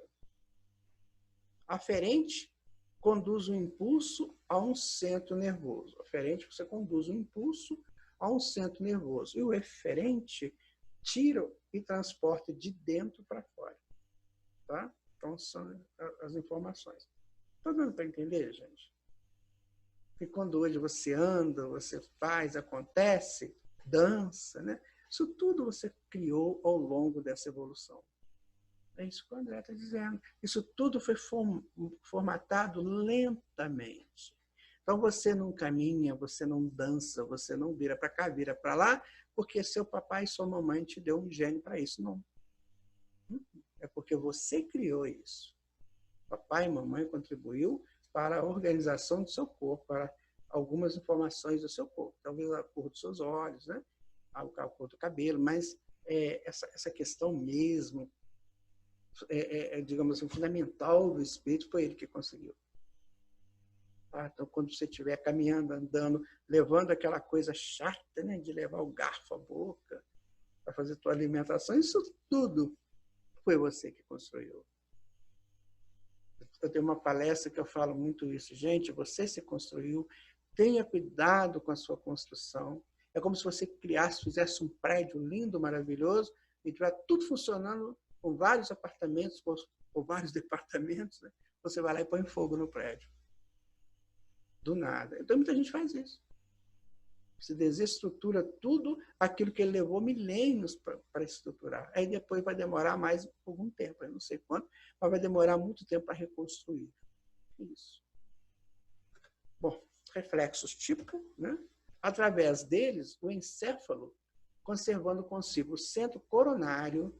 Aferente conduz o impulso a um centro nervoso. Aferente, você conduz o impulso a um centro nervoso. E o eferente tira e transporta de dentro para fora. Tá? Então, são as informações. Está dando para entender, gente? E quando hoje você anda, você faz, acontece, dança, né? Isso tudo você criou ao longo dessa evolução. É isso que o André está dizendo. Isso tudo foi formatado lentamente. Então, você não caminha, você não dança, você não vira para cá, vira para lá, porque seu papai e sua mamãe te deu um gênio para isso. Não. É porque você criou isso. Papai e mamãe contribuiu para a organização do seu corpo, para algumas informações do seu corpo. Talvez a cor dos seus olhos, né? A cor do cabelo, mas essa questão mesmo, digamos assim, fundamental do espírito, foi ele que conseguiu. Tá? Então, quando você estiver caminhando, andando, levando aquela coisa chata, né, de levar o garfo à boca para fazer tua alimentação, isso tudo foi você que construiu. Eu tenho uma palestra que eu falo muito isso. Gente, você se construiu, tenha cuidado com a sua construção. É como se você criasse, fizesse um prédio lindo, maravilhoso, e tiver tudo funcionando, com vários apartamentos, com vários departamentos, né? Você vai lá e põe fogo no prédio. Do nada. Então, muita gente faz isso. Se desestrutura tudo aquilo que ele levou milênios para estruturar. Aí depois vai demorar mais algum tempo, eu não sei quanto, mas vai demorar muito tempo para reconstruir. Isso. Bom, reflexos típicos, né? Através deles, o encéfalo conservando consigo o centro coronário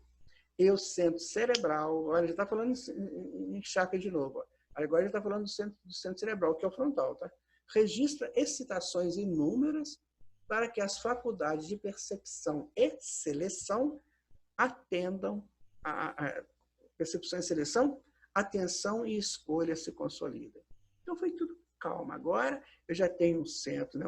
e o centro cerebral. Olha, ele está falando em chakra de novo. Agora ele está falando do centro cerebral, que é o frontal. Tá? Registra excitações inúmeras para que as faculdades de percepção e seleção atendam a percepção e seleção, atenção e escolha se consolidam. Então foi tudo calma. Agora eu já tenho um centro, né,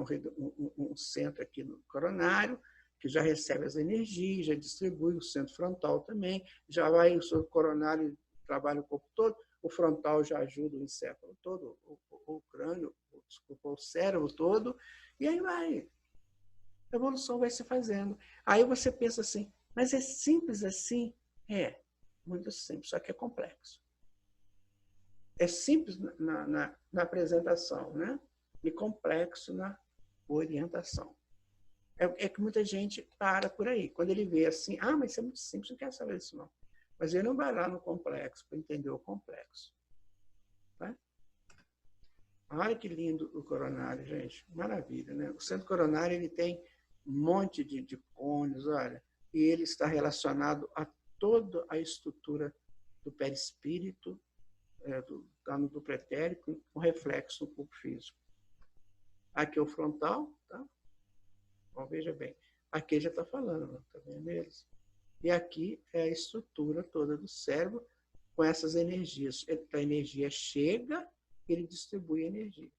um centro aqui no coronário, que já recebe as energias, já distribui o centro frontal também, já vai o seu coronário, trabalha o corpo todo, o frontal já ajuda o encéfalo todo, o crânio, o cérebro todo, e aí vai. A evolução vai se fazendo. Aí você pensa assim, mas é simples assim? É, muito simples, só que é complexo. É simples na apresentação, né? E complexo na orientação. É que muita gente para por aí. Quando ele vê assim, mas isso é muito simples, não quero saber disso não. Mas ele não vai lá no complexo para entender o complexo. Tá? Olha que lindo o coronário, gente. Maravilha, né? O centro coronário ele tem um monte de cônios, olha, e ele está relacionado a toda a estrutura do perispírito, do pretérico, com reflexo no corpo físico. Aqui é o frontal, tá? Então, veja bem, aqui já está falando, tá vendo eles? E aqui é a estrutura toda do cérebro com essas energias. A energia chega, ele distribui energia.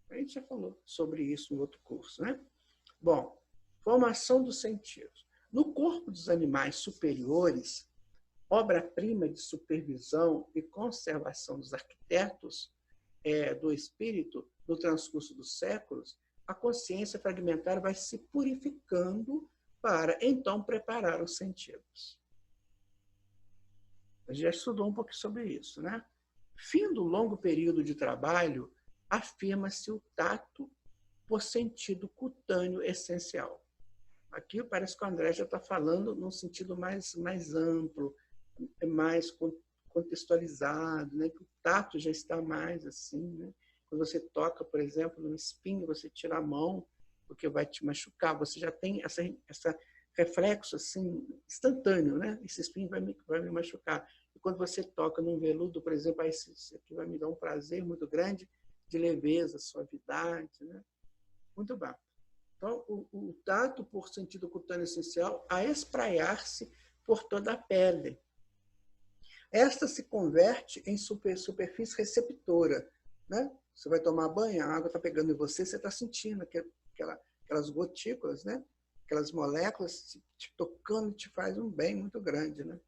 A gente já falou sobre isso em outro curso, né? Bom, formação dos sentidos. No corpo dos animais superiores, obra-prima de supervisão e conservação dos arquitetos do espírito, no transcurso dos séculos, a consciência fragmentar vai se purificando para, então, preparar os sentidos. A gente já estudou um pouco sobre isso, né? Fim do longo período de trabalho, afirma-se o tato por sentido cutâneo essencial. Aqui parece que o André já está falando num sentido mais amplo, mais contextualizado, né? Que o tato já está mais assim, né? Quando você toca, por exemplo, no espinho, você tira a mão, porque vai te machucar. Você já tem essa reflexo assim, instantâneo, né? Esse espinho vai me machucar. E quando você toca num veludo, por exemplo, isso aqui vai me dar um prazer muito grande de leveza, suavidade, né? Muito bom. Então, o tato, por sentido cutâneo essencial, a espraiar-se por toda a pele. Esta se converte em superfície receptora, né? Você vai tomar banho, a água está pegando em você, você está sentindo aquelas gotículas, né? Aquelas moléculas te tocando, te faz um bem muito grande, né?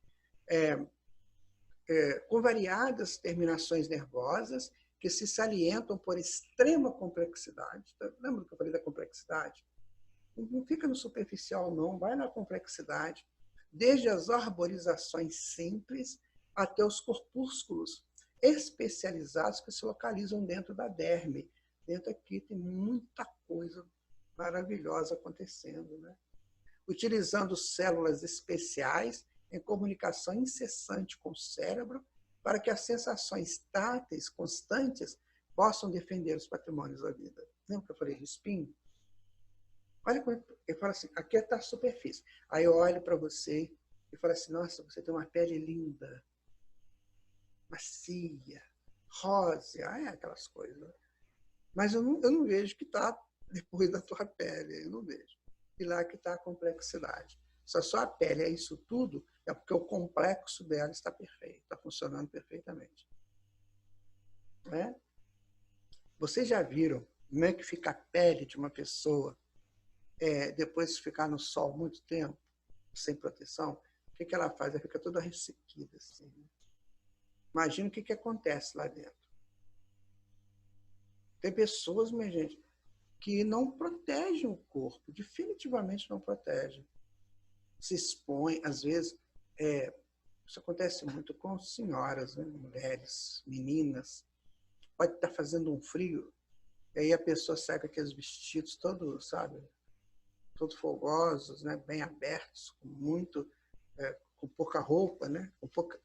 Com variadas terminações nervosas que se salientam por extrema complexidade. Lembra que eu falei da complexidade? Não fica no superficial, não. Vai na complexidade. Desde as arborizações simples até os corpúsculos especializados que se localizam dentro da derme. Dentro aqui tem muita coisa maravilhosa acontecendo, né? Utilizando células especiais em comunicação incessante com o cérebro para que as sensações táteis constantes possam defender os patrimônios da vida. Lembra que eu falei do espinho? Olha como eu falo assim, aqui está a superfície. Aí eu olho para você e falo assim, nossa, você tem uma pele linda, macia, rosa, aquelas coisas. Mas eu não vejo que está depois da tua pele, eu não vejo. E lá que está a complexidade. Se a sua pele é isso tudo, é porque o complexo dela está perfeito, está funcionando perfeitamente. Né? Vocês já viram como é que fica a pele de uma pessoa depois de ficar no sol muito tempo, sem proteção? O que ela faz? Ela fica toda ressequida. Assim, né? Imagina o que acontece lá dentro. Tem pessoas, minha gente, que não protegem o corpo, definitivamente não protegem. Se expõem, às vezes, isso acontece muito com senhoras, né? Mulheres, meninas. Pode estar fazendo um frio, e aí a pessoa sai com aqueles vestidos todos, sabe, todos folgosos, né? Bem abertos, com pouca roupa, né?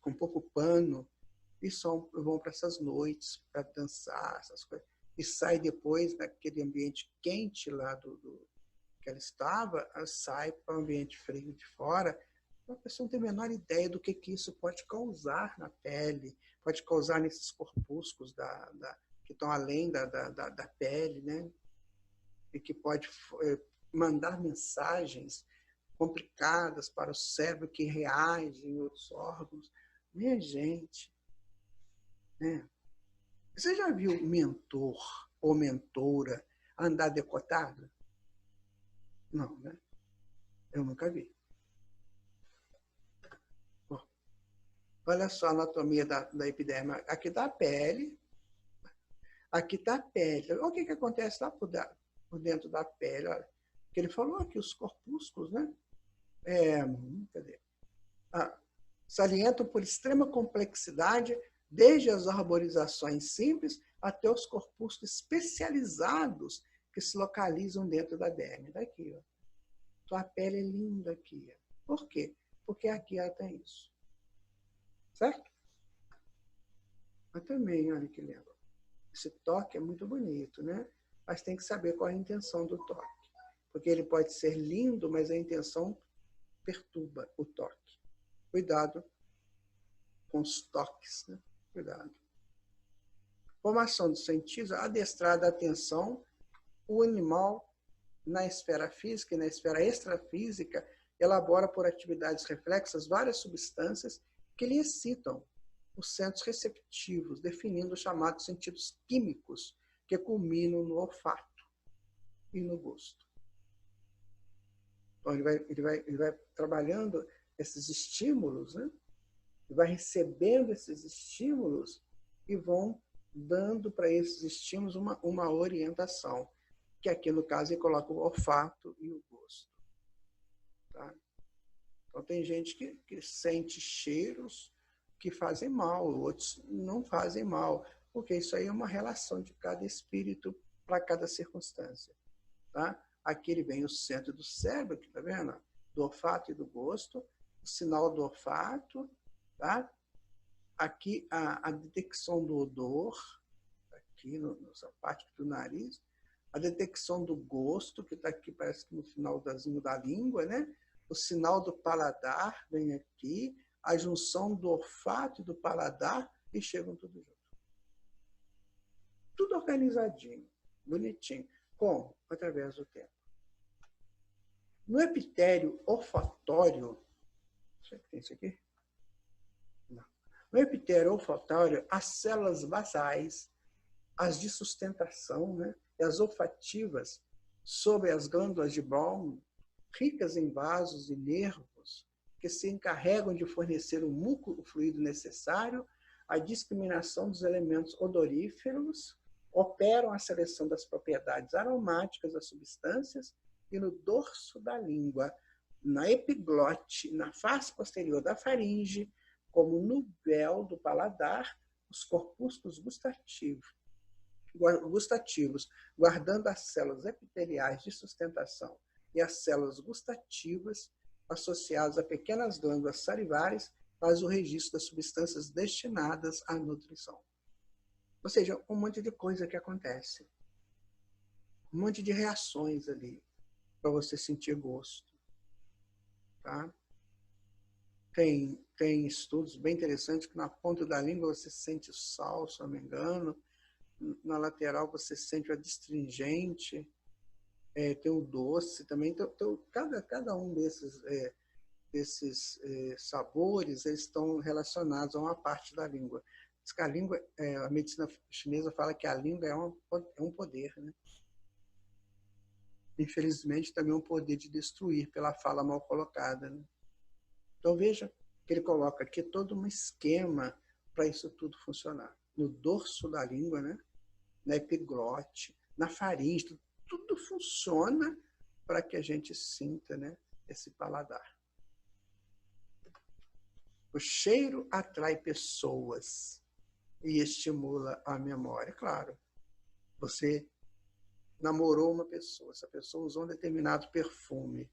Com pouco pano, e vão para essas noites para dançar, essas coisas. E sai depois daquele ambiente quente lá que ela estava, ela sai para o ambiente frio de fora, a pessoa não tem a menor ideia do que isso pode causar na pele, pode causar nesses corpúsculos que estão além da pele, né? E que pode mandar mensagens complicadas para o cérebro que reage em outros órgãos. Minha gente, né? Você já viu mentor ou mentora andar decotado? Não, né? Eu nunca vi. Bom, olha só a anatomia da epiderme. Aqui está a pele. Aqui está a pele. Olha o que acontece lá por dentro da pele. Olha. Que ele falou aqui, os corpúsculos, né? Cadê? Salientam por extrema complexidade, desde as arborizações simples até os corpúsculos especializados que se localizam dentro da derme. Daqui, ó. Tua pele é linda aqui. Ó. Por quê? Porque aqui ela tem isso. Certo? Mas também, olha que lindo. Esse toque é muito bonito, né? Mas tem que saber qual é a intenção do toque. Porque ele pode ser lindo, mas a intenção perturba o toque. Cuidado com os toques, né? Cuidado. Formação dos sentidos, adestrar a atenção, o animal, na esfera física e na esfera extrafísica, elabora por atividades reflexas várias substâncias que lhe excitam os centros receptivos, definindo os chamados sentidos químicos, que culminam no olfato e no gosto. Então, ele vai trabalhando esses estímulos, né? E vai recebendo esses estímulos e vão dando para esses estímulos uma orientação, que aqui, no caso, ele coloca o olfato e o gosto. Tá? Então, tem gente que sente cheiros que fazem mal, outros não fazem mal, porque isso aí é uma relação de cada espírito para cada circunstância. Tá? Aqui ele vem o centro do cérebro, tá vendo? Do olfato e do gosto, o sinal do olfato, tá? Aqui a detecção do odor, aqui nessa parte do nariz, a detecção do gosto, que está aqui, parece que no finalzinho da língua, né? O sinal do paladar vem aqui, a junção do olfato e do paladar, e chegam tudo junto. Tudo organizadinho, bonitinho. Como? Através do tempo. No epitério olfatório, será que tem isso aqui? Não. No epitério olfatório, as células basais, as de sustentação, né, e as olfativas, sobre as glândulas de Brown, ricas em vasos e nervos, que se encarregam de fornecer o muco, o fluido necessário, a discriminação dos elementos odoríferos, operam a seleção das propriedades aromáticas das substâncias e no dorso da língua, na epiglote, na face posterior da faringe, como no véu do paladar, os corpúsculos gustativos, guardando as células epiteliais de sustentação e as células gustativas, associadas a pequenas glândulas salivares, faz o registro das substâncias destinadas à nutrição. Ou seja, um monte de coisa que acontece. Um monte de reações ali para você sentir gosto. Tá? Tem estudos bem interessantes que na ponta da língua você sente o sal, se não me engano. Na lateral você sente o adstringente. Tem o doce também. Então, cada um desses sabores, eles estão relacionados a uma parte da língua. Diz que a língua, a medicina chinesa fala que a língua é um poder, né? Infelizmente, também é um poder de destruir pela fala mal colocada. Né? Então, veja que ele coloca aqui todo um esquema para isso tudo funcionar. No dorso da língua, né? Na epiglote, na faringe, tudo funciona para que a gente sinta, né, esse paladar. O cheiro atrai pessoas e estimula a memória. Claro, você namorou uma pessoa, essa pessoa usou um determinado perfume.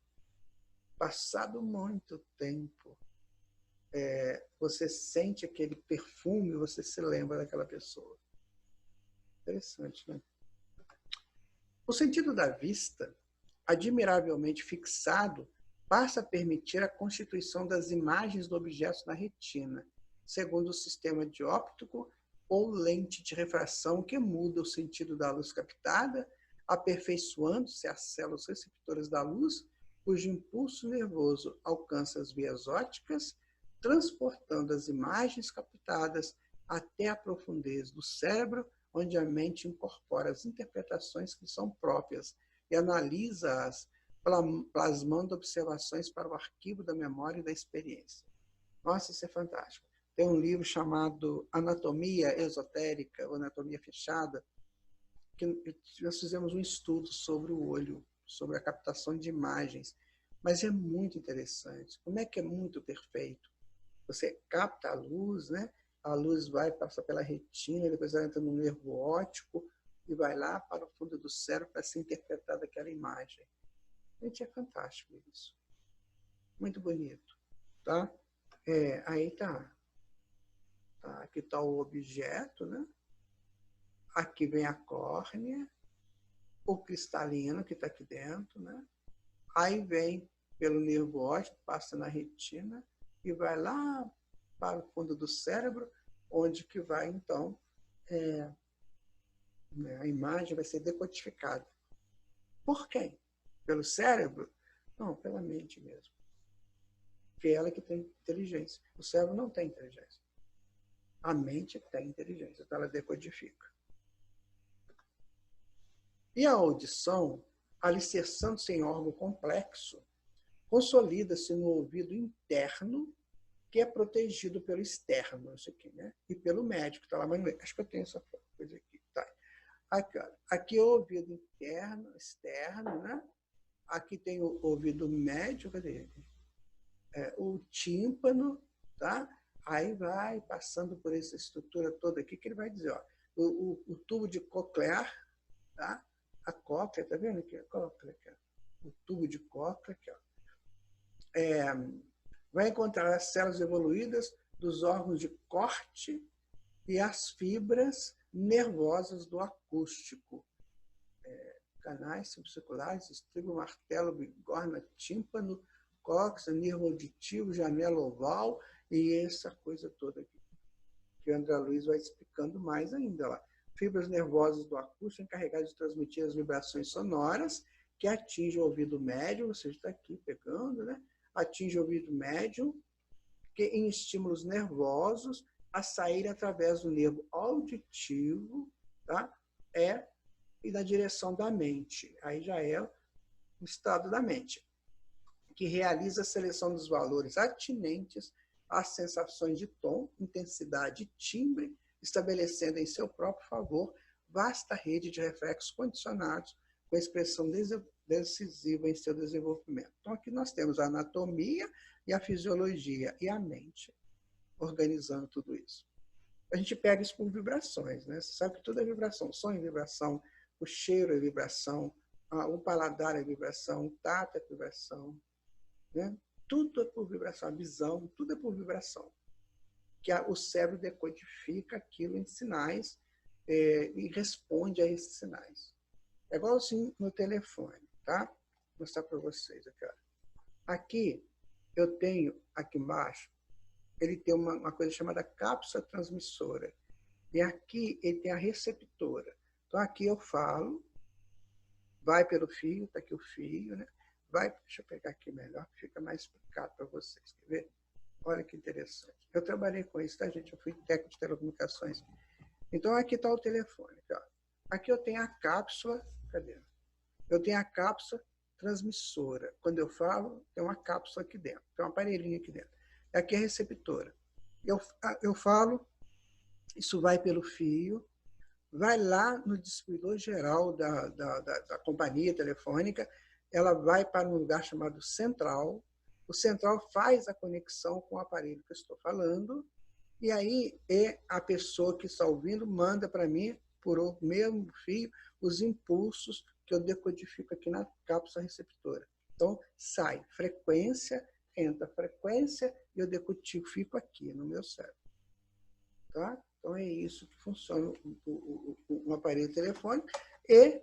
Passado muito tempo, você sente aquele perfume, você se lembra daquela pessoa. Interessante, né? O sentido da vista, admiravelmente fixado, passa a permitir a constituição das imagens do objeto na retina, segundo o sistema dióptico ou lente de refração que muda o sentido da luz captada, aperfeiçoando-se as células receptoras da luz, cujo impulso nervoso alcança as vias ópticas, transportando as imagens captadas até a profundez do cérebro, onde a mente incorpora as interpretações que são próprias e analisa-as, plasmando observações para o arquivo da memória e da experiência. Nossa, isso é fantástico. Tem um livro chamado Anatomia Esotérica, ou Anatomia Fechada, que nós fizemos um estudo sobre o olho, sobre a captação de imagens. Mas é muito interessante. Como é que é muito perfeito? Você capta a luz, né? A luz vai passar pela retina, depois ela entra no nervo óptico e vai lá para o fundo do cérebro para ser interpretada aquela imagem. Gente, é fantástico isso. Muito bonito, tá? Aí tá. Aqui está o objeto, né? Aqui vem a córnea, o cristalino que está aqui dentro, né? Aí vem pelo nervo óptico, passa na retina e vai lá para o fundo do cérebro, onde que vai, então, a imagem vai ser decodificada. Por quem? Pelo cérebro? Não, pela mente mesmo. Porque é ela que tem inteligência. O cérebro não tem inteligência. A mente tem inteligência, então ela decodifica. E a audição, alicerçando-se em órgão complexo, consolida-se no ouvido interno, que é protegido pelo externo, isso aqui, né? E pelo médio, que está lá, mas acho que eu tenho essa coisa aqui. Tá. Aqui é o ouvido interno, externo, né? Aqui tem o ouvido médio, cadê ele? O tímpano, tá? Aí vai passando por essa estrutura toda aqui, que ele vai dizer, ó, o tubo de coclear, tá? A cóclea, tá vendo aqui? A cóclea, aqui, ó. O tubo de cóclea, aqui, ó. Vai encontrar as células evoluídas dos órgãos de corte e as fibras nervosas do acústico. Canais subcirculares, estribo, martelo, bigorna, tímpano, cóccix, nervo auditivo, janela oval e essa coisa toda aqui. Que o André Luiz vai explicando mais ainda lá. Fibras nervosas do acústico encarregadas de transmitir as vibrações sonoras que atingem o ouvido médio, você está aqui pegando, né? Atinge o ouvido médio, que em estímulos nervosos a sair através do nervo auditivo, tá? E na direção da mente. Aí já é o estado da mente, que realiza a seleção dos valores atinentes às sensações de tom, intensidade e timbre, estabelecendo em seu próprio favor vasta rede de reflexos condicionados com expressão decisiva em seu desenvolvimento. Então, aqui nós temos a anatomia e a fisiologia e a mente organizando tudo isso. A gente pega isso por vibrações, né? Você sabe que tudo é vibração. O som é vibração, o cheiro é vibração, o paladar é vibração, o tato é vibração, né? Tudo é por vibração, a visão, tudo é por vibração. Que o cérebro decodifica aquilo em sinais e responde a esses sinais. É igual assim no telefone, tá? Vou mostrar para vocês aqui. Ó. Aqui, eu tenho, aqui embaixo, ele tem uma coisa chamada cápsula transmissora. E aqui ele tem a receptora. Então, aqui eu falo, vai pelo fio, está aqui o fio, né? Deixa eu pegar aqui melhor, fica mais explicado para vocês. Quer ver? Olha que interessante. Eu trabalhei com isso, tá, gente? Eu fui técnico de telecomunicações. Então, aqui está o telefone. Ó. Aqui eu tenho a cápsula, cadê? Eu tenho a cápsula transmissora. Quando eu falo, tem uma cápsula aqui dentro, tem um aparelhinho aqui dentro. Aqui é a receptora. Eu falo, isso vai pelo fio, vai lá no distribuidor geral da companhia telefônica, ela vai para um lugar chamado central, o central faz a conexão com o aparelho que eu estou falando, e aí a pessoa que está ouvindo manda para mim, por o mesmo fio, os impulsos que eu decodifico aqui na cápsula receptora. Então, sai frequência, entra frequência, e eu decodifico aqui no meu cérebro. Tá? Então, é isso que funciona o aparelho telefônico. E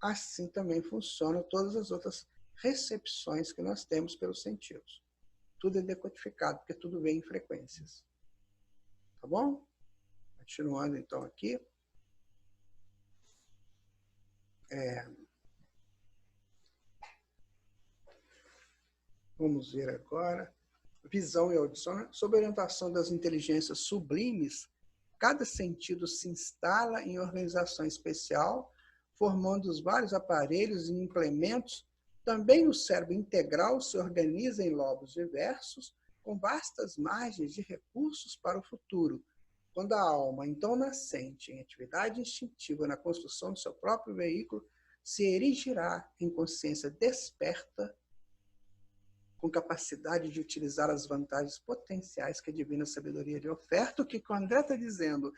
assim também funcionam todas as outras recepções que nós temos pelos sentidos. Tudo é decodificado, porque tudo vem em frequências. Tá bom? Continuando, então, aqui. Vamos ver agora. Visão e audição. Sob a orientação das inteligências sublimes, cada sentido se instala em organização especial, formando os vários aparelhos e implementos. Também o cérebro integral se organiza em lobos diversos, com vastas margens de recursos para o futuro. Quando a alma, então nascente, em atividade instintiva na construção do seu próprio veículo, se erigirá em consciência desperta, com capacidade de utilizar as vantagens potenciais que a divina sabedoria lhe oferta. O que o André está dizendo?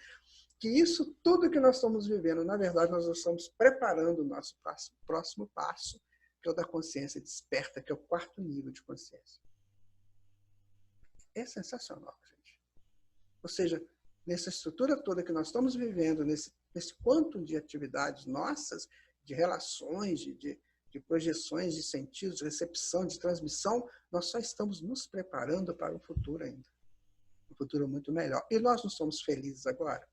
Que isso tudo que nós estamos vivendo, na verdade, nós estamos preparando o nosso próximo passo, que é o da consciência desperta, que é o 4º nível de consciência. É sensacional, gente. Ou seja, nessa estrutura toda que nós estamos vivendo, nesse quanto de atividades nossas, de relações, de projeções, de sentidos, de recepção, de transmissão, nós só estamos nos preparando para o futuro ainda. Um futuro muito melhor. E nós não somos felizes agora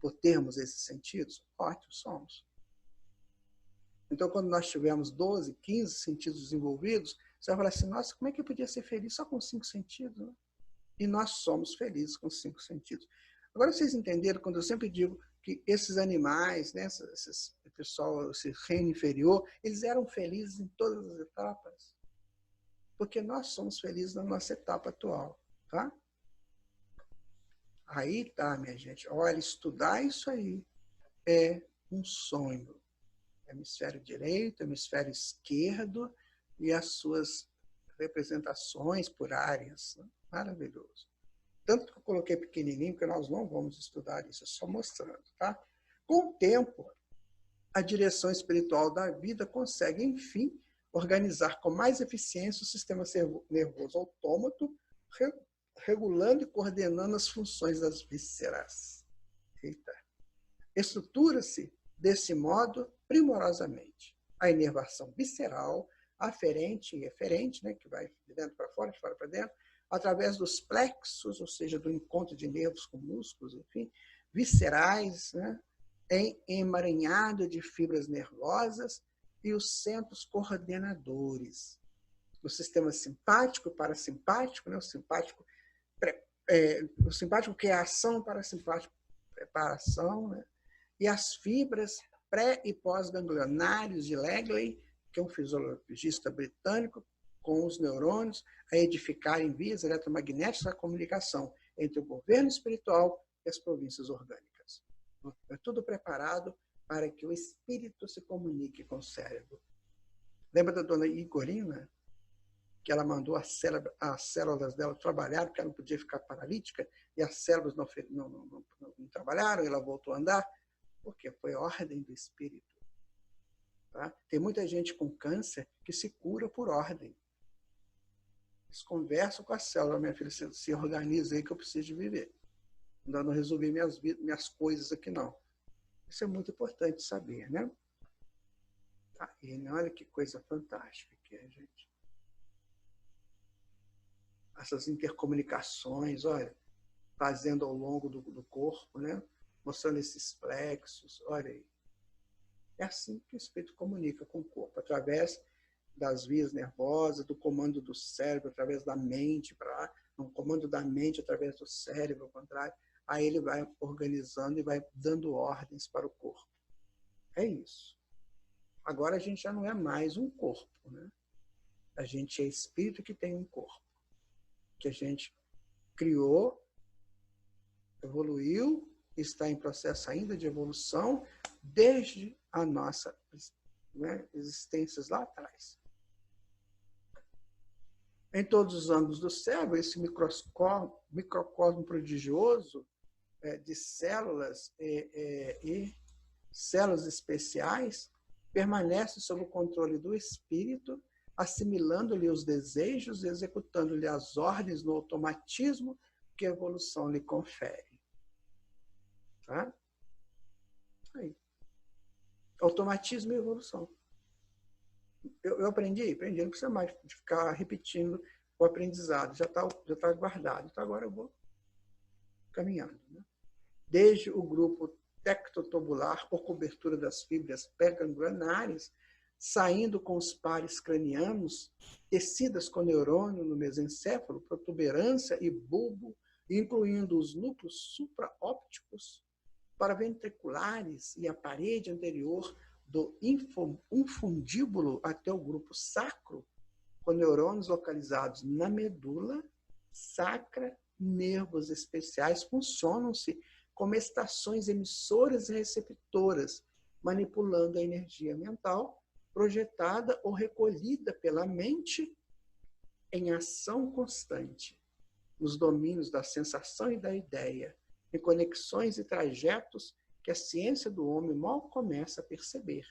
por termos esses sentidos? Ótimo, somos. Então, quando nós tivermos 12, 15 sentidos desenvolvidos, você vai falar assim, nossa, como é que eu podia ser feliz só com 5 sentidos? Né? E nós somos felizes com 5 sentidos. Agora, vocês entenderam quando eu sempre digo que esses animais, né, esse reino inferior, eles eram felizes em todas as etapas? Porque nós somos felizes na nossa etapa atual. Tá? Aí tá, minha gente. Olha, estudar isso aí é um sonho. Hemisfério direito, hemisfério esquerdo e as suas representações por áreas. Né? Maravilhoso. Tanto que eu coloquei pequenininho, porque nós não vamos estudar isso, é só mostrando. Tá? Com o tempo, a direção espiritual da vida consegue, enfim, organizar com mais eficiência o sistema nervoso autômato, regulando e coordenando as funções das vísceras. Eita. Estrutura-se, desse modo, primorosamente, a inervação visceral, aferente e eferente, né, que vai de dentro para fora, de fora para dentro, através dos plexos, ou seja, do encontro de nervos com músculos, enfim, viscerais, né, em emaranhado de fibras nervosas e os centros coordenadores. O sistema simpático e parasimpático, né, o simpático que é a ação, parasimpático, preparação, né, e as fibras pré- e pós-ganglionários de Langley, que é um fisiologista britânico, com os neurônios a edificarem vias eletromagnéticas a comunicação entre o governo espiritual e as províncias orgânicas. É tudo preparado para que o espírito se comunique com o cérebro. Lembra da dona Igorina? Que ela mandou as células dela trabalhar, porque ela não podia ficar paralítica, e as células não trabalharam, e ela voltou a andar, porque foi ordem do espírito. Tá? Tem muita gente com câncer que se cura por ordem. Eles conversam com a célula, minha filha, se organiza aí que eu preciso de viver. Ainda não resolvi minhas coisas aqui, não. Isso é muito importante saber, né? Tá? E olha que coisa fantástica que é, gente. Essas intercomunicações, olha, fazendo ao longo do corpo, né? Mostrando esses plexos, olha aí. É assim que o espírito comunica com o corpo, através das vias nervosas, do comando do cérebro, através da mente, no comando da mente, através do cérebro, ao contrário. Aí ele vai organizando e vai dando ordens para o corpo. É isso. Agora a gente já não é mais um corpo, né? A gente é espírito que tem um corpo, que a gente criou, evoluiu, está em processo ainda de evolução, desde a nossa, né, existências lá atrás. Em todos os ângulos do cérebro, esse microcosmo prodigioso de células e células especiais permanece sob o controle do espírito, assimilando-lhe os desejos e executando-lhe as ordens no automatismo que a evolução lhe confere. Tá? Aí. Automatismo e evolução. Eu aprendi, não precisa mais de ficar repetindo o aprendizado, já tá guardado. Então agora eu vou caminhando. Né? Desde o grupo tectotubular por cobertura das fibras pré-ganglionares, saindo com os pares cranianos, tecidas com neurônio no mesencéfalo, protuberância e bulbo, incluindo os núcleos supraópticos, paraventriculares e a parede anterior do infundíbulo até o grupo sacro, com neurônios localizados na medula sacra, nervos especiais funcionam-se como estações emissoras e receptoras, manipulando a energia mental projetada ou recolhida pela mente em ação constante, nos domínios da sensação e da ideia, em conexões e trajetos que a ciência do homem mal começa a perceber,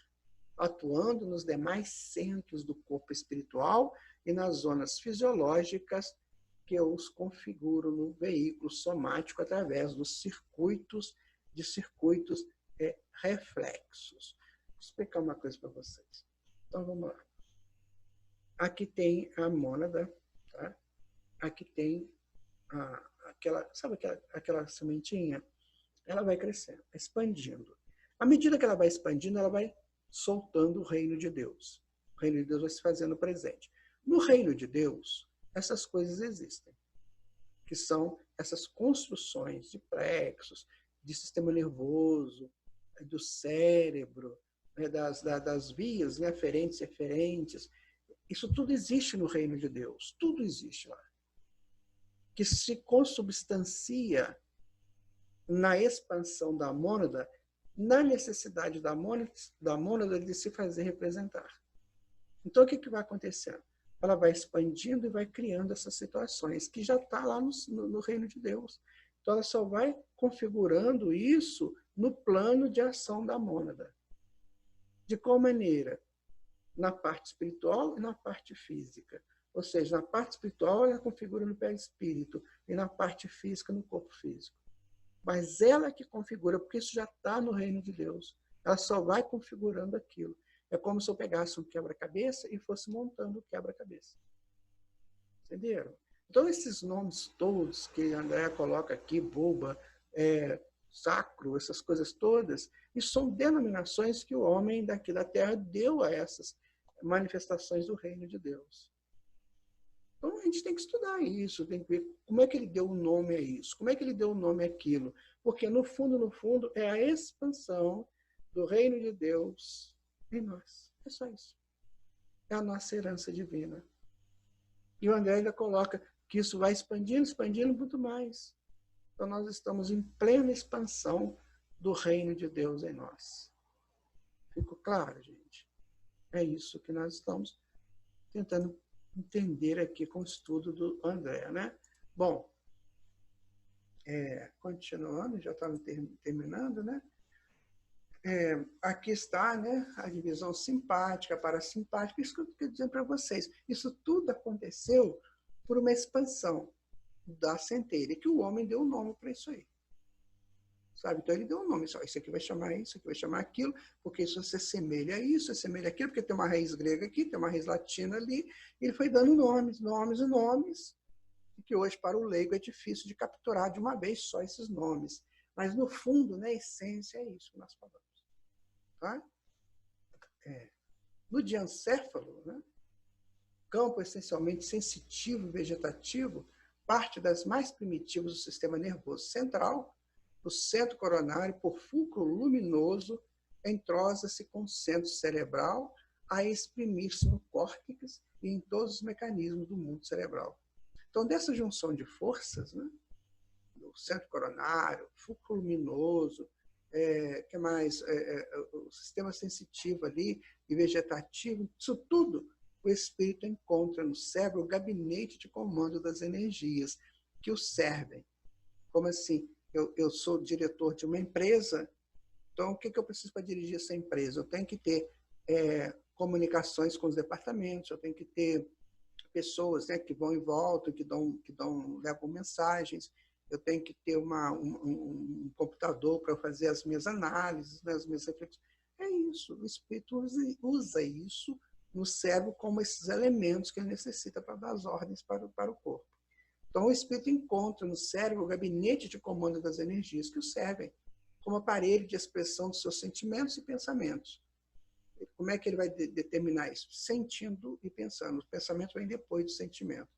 atuando nos demais centros do corpo espiritual e nas zonas fisiológicas que os configuram no veículo somático através dos circuitos reflexos. Vou explicar uma coisa para vocês. Então, vamos lá. Aqui tem a mônada, tá? Aqui tem sabe aquela sementinha? Ela vai crescendo, expandindo. À medida que ela vai expandindo, ela vai soltando o reino de Deus. O reino de Deus vai se fazendo presente. No reino de Deus, essas coisas existem, que são essas construções de plexos, de sistema nervoso, do cérebro, né, das vias, né, aferentes e eferentes. Isso tudo existe no reino de Deus, tudo existe lá. Que se consubstancia na expansão da mônada, na necessidade da mônada de se fazer representar. Então, o que vai acontecendo? Ela vai expandindo e vai criando essas situações, que já está lá no reino de Deus. Então, ela só vai configurando isso no plano de ação da mônada. De qual maneira? Na parte espiritual e na parte física. Ou seja, na parte espiritual, ela configura no perispírito, e na parte física, no corpo físico. Mas ela que configura, porque isso já está no reino de Deus. Ela só vai configurando aquilo. É como se eu pegasse um quebra-cabeça e fosse montando o quebra-cabeça. Entenderam? Então, esses nomes todos que a Andréa coloca aqui, bulba, sacro, essas coisas todas, isso são denominações que o homem daqui da Terra deu a essas manifestações do reino de Deus. Então, a gente tem que estudar isso, tem que ver como é que ele deu o nome a isso, como é que ele deu o nome àquilo. Porque, no fundo, é a expansão do reino de Deus em nós. É só isso. É a nossa herança divina. E o André ainda coloca que isso vai expandindo muito mais. Então, nós estamos em plena expansão do reino de Deus em nós. Ficou claro, gente? É isso que nós estamos tentando entender aqui com o estudo do André, né? Bom, continuando, já estamos terminando, né? Aqui está, né, a divisão simpática, parasimpática, isso que eu quero dizer para vocês. Isso tudo aconteceu por uma expansão da centelha, que o homem deu o nome para isso aí. Sabe? Então ele deu um nome, isso aqui vai chamar isso, aqui vai chamar aquilo, porque isso se assemelha a isso, assemelha aquilo, porque tem uma raiz grega aqui, tem uma raiz latina ali, e ele foi dando nomes, e que hoje para o leigo é difícil de capturar de uma vez só esses nomes. Mas no fundo, na essência, é isso que nós falamos. Tá? No diencéfalo, né, campo essencialmente sensitivo e vegetativo, parte das mais primitivas do sistema nervoso central, o centro coronário, por fulcro luminoso, entrosa-se com o centro cerebral a exprimir-se no córtex e em todos os mecanismos do mundo cerebral. Então, dessa junção de forças, né, do centro coronário, fulcro luminoso, que mais? O sistema sensitivo ali e vegetativo, isso tudo o espírito encontra no cérebro o gabinete de comando das energias que o servem. Como assim? Eu sou diretor de uma empresa, então o que eu preciso para dirigir essa empresa? Eu tenho que ter comunicações com os departamentos, eu tenho que ter pessoas, né, que vão e voltam, levam mensagens, eu tenho que ter um computador para fazer as minhas análises, né, as minhas reflexões. É isso, o espírito usa isso no cérebro como esses elementos que ele necessita para dar as ordens para o corpo. Então, o espírito encontra no cérebro o gabinete de comando das energias que o servem como aparelho de expressão dos seus sentimentos e pensamentos. Como é que ele vai determinar isso? Sentindo e pensando. O pensamento vem depois do sentimento.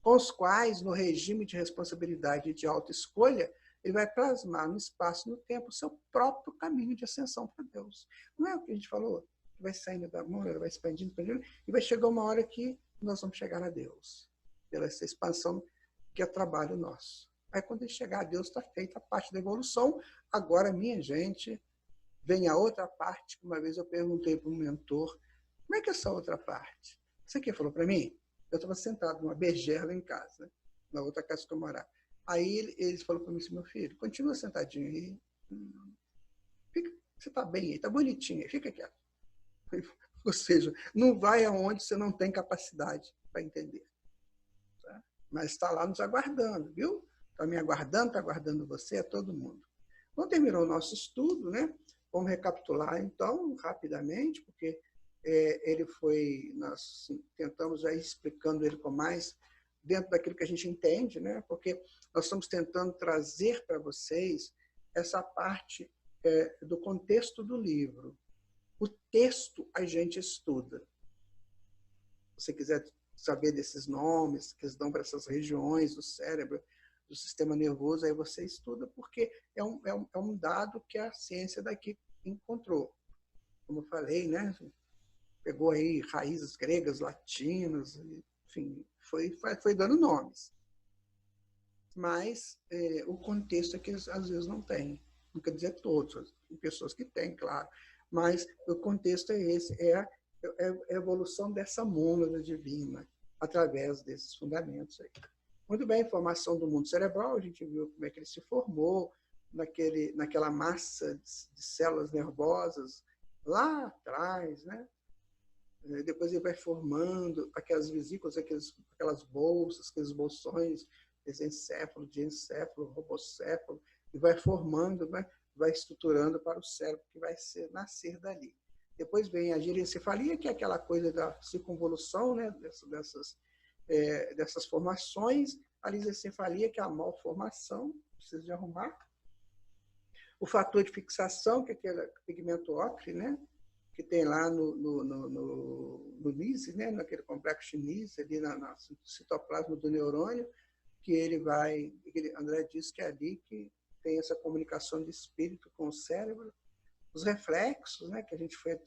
Com os quais, no regime de responsabilidade e de autoescolha, ele vai plasmar no espaço e no tempo o seu próprio caminho de ascensão para Deus. Não é o que a gente falou? Vai saindo da mão, vai expandindo, e vai chegar uma hora que nós vamos chegar a Deus. Pela essa expansão que é trabalho nosso. Aí, quando ele chegar a Deus, está feita a parte da evolução. Agora, minha gente, vem a outra parte, que uma vez eu perguntei para um mentor, como é que é essa outra parte? Você que falou para mim? Eu estava sentado numa bergerla em casa, né? Na outra casa que eu morava. Aí ele falou para mim assim, meu filho, continua sentadinho aí. Fica, você está bem aí, está bonitinho aí, fica quieto. Ou seja, não vai aonde você não tem capacidade para entender. Tá? Mas está lá nos aguardando, viu? Está me aguardando, está aguardando você, é todo mundo. Então, terminou o nosso estudo, né? Vamos recapitular, então, rapidamente, porque ele foi, nós tentamos já ir explicando ele com mais, dentro daquilo que a gente entende, né? Porque nós estamos tentando trazer para vocês essa parte do contexto do livro. O texto a gente estuda. Se você quiser saber desses nomes que eles dão para essas regiões do cérebro, do sistema nervoso, aí você estuda, porque é um dado que a ciência daqui encontrou. Como eu falei, né? Pegou aí raízes gregas, latinas, enfim, foi dando nomes. Mas o contexto é que eles, às vezes, não têm. Não quer dizer todos, tem pessoas que têm, claro. Mas o contexto é esse, é a evolução dessa mônada divina, através desses fundamentos aí. Muito bem, a formação do mundo cerebral, a gente viu como é que ele se formou, naquela massa de células nervosas, lá atrás, né? Depois ele vai formando aquelas vesículas, aquelas bolsas, aqueles bolsões, mesencéfalo, diencéfalo, robocéfalo, e vai formando, vai estruturando para o cérebro que vai nascer dali. Depois vem a girencefalia, que é aquela coisa da circunvolução, né, dessas formações, a lisencefalia, que é a malformação, precisa de arrumar. O fator de fixação, que é aquele pigmento ocre, né, que tem lá no NIS, né, naquele complexo NIS, ali no citoplasma do neurônio, que André disse que é ali que tem essa comunicação de espírito com o cérebro. Os reflexos, né, que a gente foi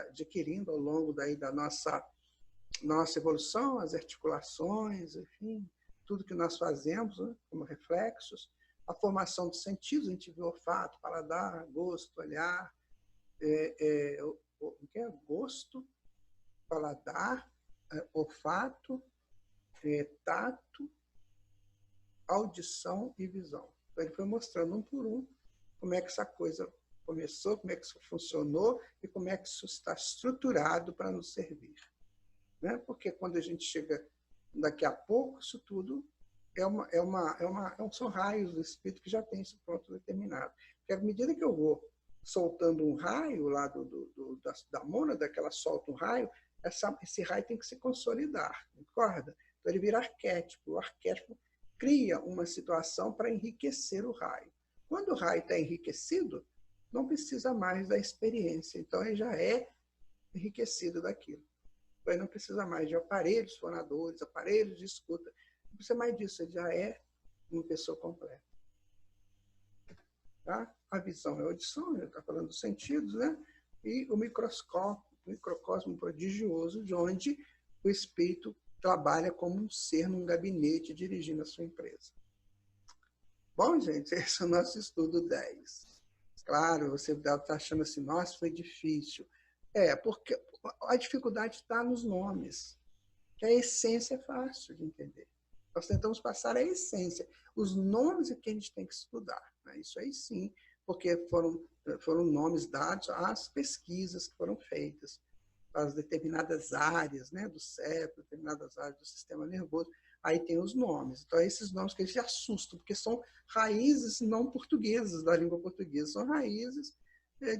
adquirindo ao longo da nossa evolução, as articulações, enfim, tudo que nós fazemos, né, como reflexos, a formação dos sentidos, a gente vê olfato, paladar, gosto, olhar, gosto, paladar, olfato, tato, audição e visão. Então, ele foi mostrando um por um como é que essa coisa começou, como é que isso funcionou e como é que isso está estruturado para nos servir. Né? Porque quando a gente chega daqui a pouco, isso tudo são raios do espírito que já tem isso pronto determinado. Porque à medida que eu vou soltando um raio lá da mônada, que ela solta um raio, esse raio tem que se consolidar, concorda? Então ele vira arquétipo. O arquétipo cria uma situação para enriquecer o raio. Quando o raio está enriquecido, não precisa mais da experiência. Então ele já é enriquecido daquilo. Então ele não precisa mais de aparelhos fonadores, aparelhos de escuta. Não precisa mais disso, ele já é uma pessoa completa. Tá? A visão é a audição, ele está falando dos sentidos, né? E o microcosmo prodigioso, de onde o espírito trabalha como um ser num gabinete dirigindo a sua empresa. Bom, gente, esse é o nosso estudo 10. Claro, você está achando assim, nossa, foi difícil. Porque a dificuldade está nos nomes, que a essência é fácil de entender. Nós tentamos passar a essência. Os nomes é que a gente tem que estudar. Né? Isso aí sim, porque foram nomes dados às pesquisas que foram feitas, as determinadas áreas, né, do cérebro, determinadas áreas do sistema nervoso. Aí tem os nomes. Então, esses nomes que eles se assustam, porque são raízes não portuguesas da língua portuguesa, são raízes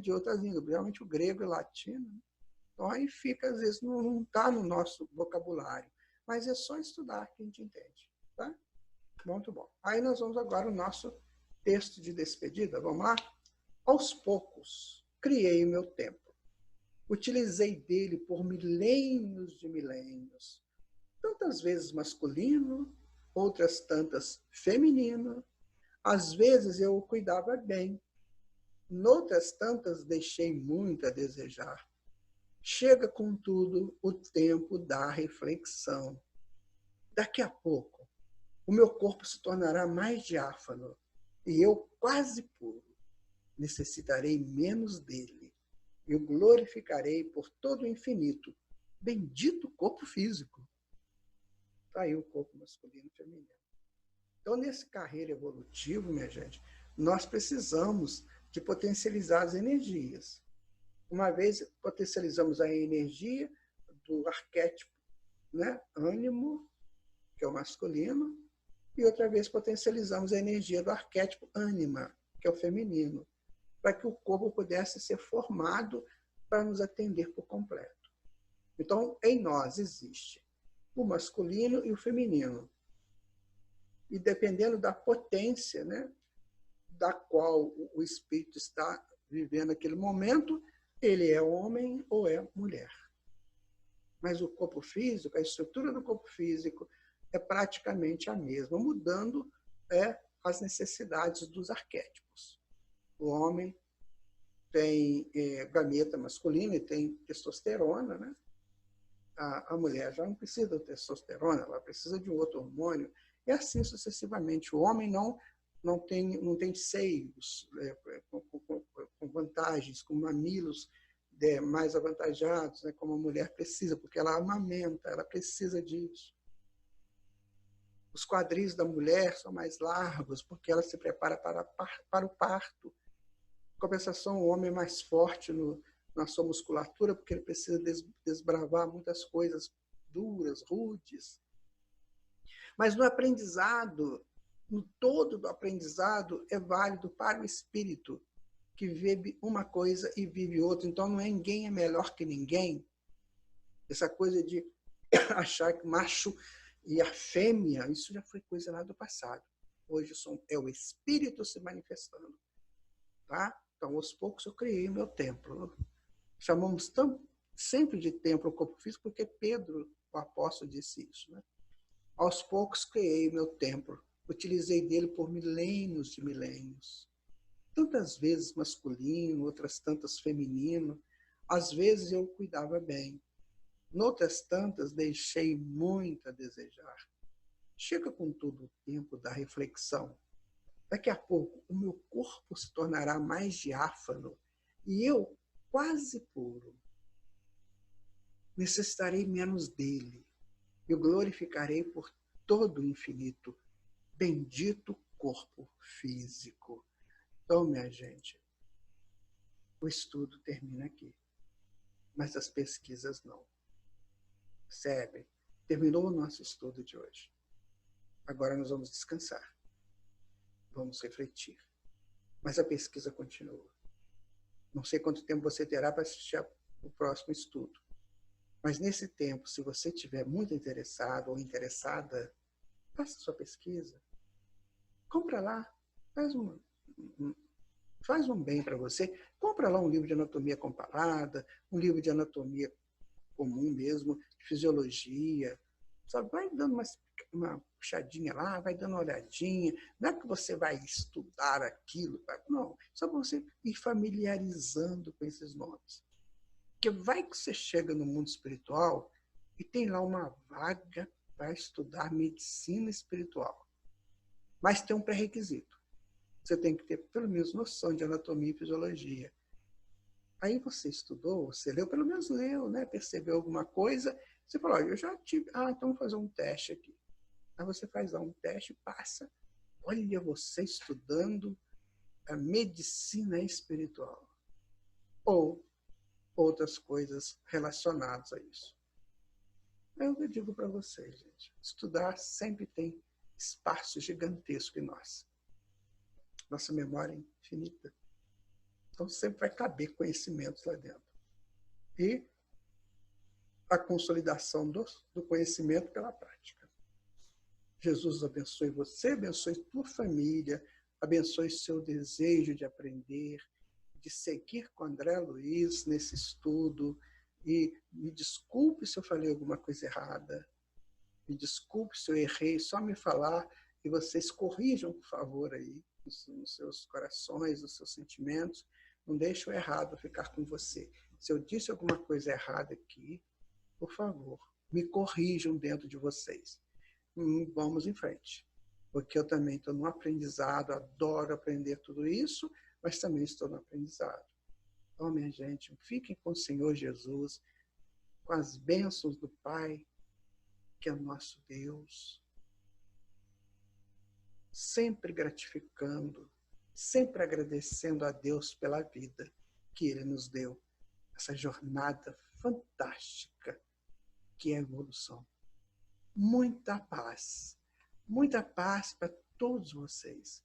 de outras línguas, realmente o grego e o latino. Então, aí fica, às vezes, não está no nosso vocabulário. Mas é só estudar que a gente entende. Tá? Muito bom. Aí nós vamos agora ao nosso texto de despedida. Vamos lá? Aos poucos, criei o meu tempo. Utilizei dele por milênios de milênios. Tantas vezes masculino, outras tantas feminino. Às vezes eu o cuidava bem. Noutras tantas deixei muito a desejar. Chega, contudo, o tempo da reflexão. Daqui a pouco, o meu corpo se tornará mais diáfano e eu quase puro. Necessitarei menos dele. Eu glorificarei por todo o infinito. Bendito corpo físico. Está aí o corpo masculino e feminino. Então, nesse carreira evolutivo, minha gente, nós precisamos de potencializar as energias. Uma vez potencializamos a energia do arquétipo, né? Ânimo, que é o masculino, e outra vez potencializamos a energia do arquétipo ânima, que é o feminino, para que o corpo pudesse ser formado para nos atender por completo. Então, em nós existe o masculino e o feminino. E dependendo da potência, né, da qual o espírito está vivendo naquele momento, ele é homem ou é mulher. Mas o corpo físico, a estrutura do corpo físico é praticamente a mesma, mudando as necessidades dos arquétipos. O homem tem gameta masculina e tem testosterona, né? A mulher já não precisa de testosterona, ela precisa de um outro hormônio, e assim sucessivamente. O homem não tem seios com vantagens, com mamilos mais avantajados, né, como a mulher precisa, porque ela amamenta, ela precisa disso. Os quadris da mulher são mais largos, porque ela se prepara para o parto. Em compensação, o homem é mais forte na sua musculatura, porque ele precisa desbravar muitas coisas duras, rudes. Mas no aprendizado, no todo do aprendizado, é válido para o espírito, que vive uma coisa e vive outra. Então, ninguém é melhor que ninguém. Essa coisa de achar que macho e a fêmea, isso já foi coisa lá do passado. Hoje é o espírito se manifestando. Tá? Então, aos poucos, eu criei meu templo. Chamamos sempre de templo o corpo físico, porque Pedro, o apóstolo, disse isso. Né? Aos poucos, criei meu templo. Utilizei dele por milênios de milênios. Tantas vezes masculino, outras tantas feminino. Às vezes eu cuidava bem. Noutras tantas deixei muito a desejar. Chega, contudo, o tempo da reflexão. Daqui a pouco o meu corpo se tornará mais diáfano e eu quase puro. Necessitarei menos dele. Eu glorificarei por todo o infinito. Bendito corpo físico. Então, minha gente, o estudo termina aqui, mas as pesquisas não. Percebe? Terminou o nosso estudo de hoje. Agora nós vamos descansar. Vamos refletir. Mas a pesquisa continua. Não sei quanto tempo você terá para assistir o próximo estudo. Mas nesse tempo, se você estiver muito interessado ou interessada, faça sua pesquisa. Compra lá. Faz um bem para você. Compra lá um livro de anatomia comparada, um livro de anatomia comum mesmo, de fisiologia. Sabe? Vai dando uma puxadinha lá, vai dando uma olhadinha. Não é que você vai estudar aquilo, não. Só para você ir familiarizando com esses nomes. Porque vai que você chega no mundo espiritual e tem lá uma vaga para estudar medicina espiritual. Mas tem um pré-requisito. Você tem que ter pelo menos noção de anatomia e fisiologia. Aí você estudou, você leu, pelo menos leu, né? Percebeu alguma coisa. Você falou, eu já tive. Então vamos fazer um teste aqui. Aí você faz lá um teste, passa. Olha você estudando a medicina espiritual. Ou outras coisas relacionadas a isso. Eu digo para vocês, gente, estudar sempre tem espaço gigantesco em nós. Nossa memória é infinita. Então sempre vai caber conhecimentos lá dentro. E a consolidação do conhecimento pela prática. Jesus abençoe você, abençoe tua família, abençoe seu desejo de aprender, de seguir com André Luiz nesse estudo. E me desculpe se eu falei alguma coisa errada, me desculpe se eu errei, só me falar e vocês corrijam, por favor, aí, nos seus corações, nos seus sentimentos. Não deixe o errado ficar com você. Se eu disse alguma coisa errada aqui, por favor, me corrijam dentro de vocês. Vamos em frente. Porque eu também estou no aprendizado, adoro aprender tudo isso, mas também estou no aprendizado. Então, minha gente, fiquem com o Senhor Jesus, com as bênçãos do Pai, que é o nosso Deus, sempre gratificando, sempre agradecendo a Deus pela vida que Ele nos deu, essa jornada fantástica que é a evolução. Muita paz para todos vocês.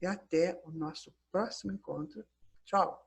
E até o nosso próximo encontro. Tchau!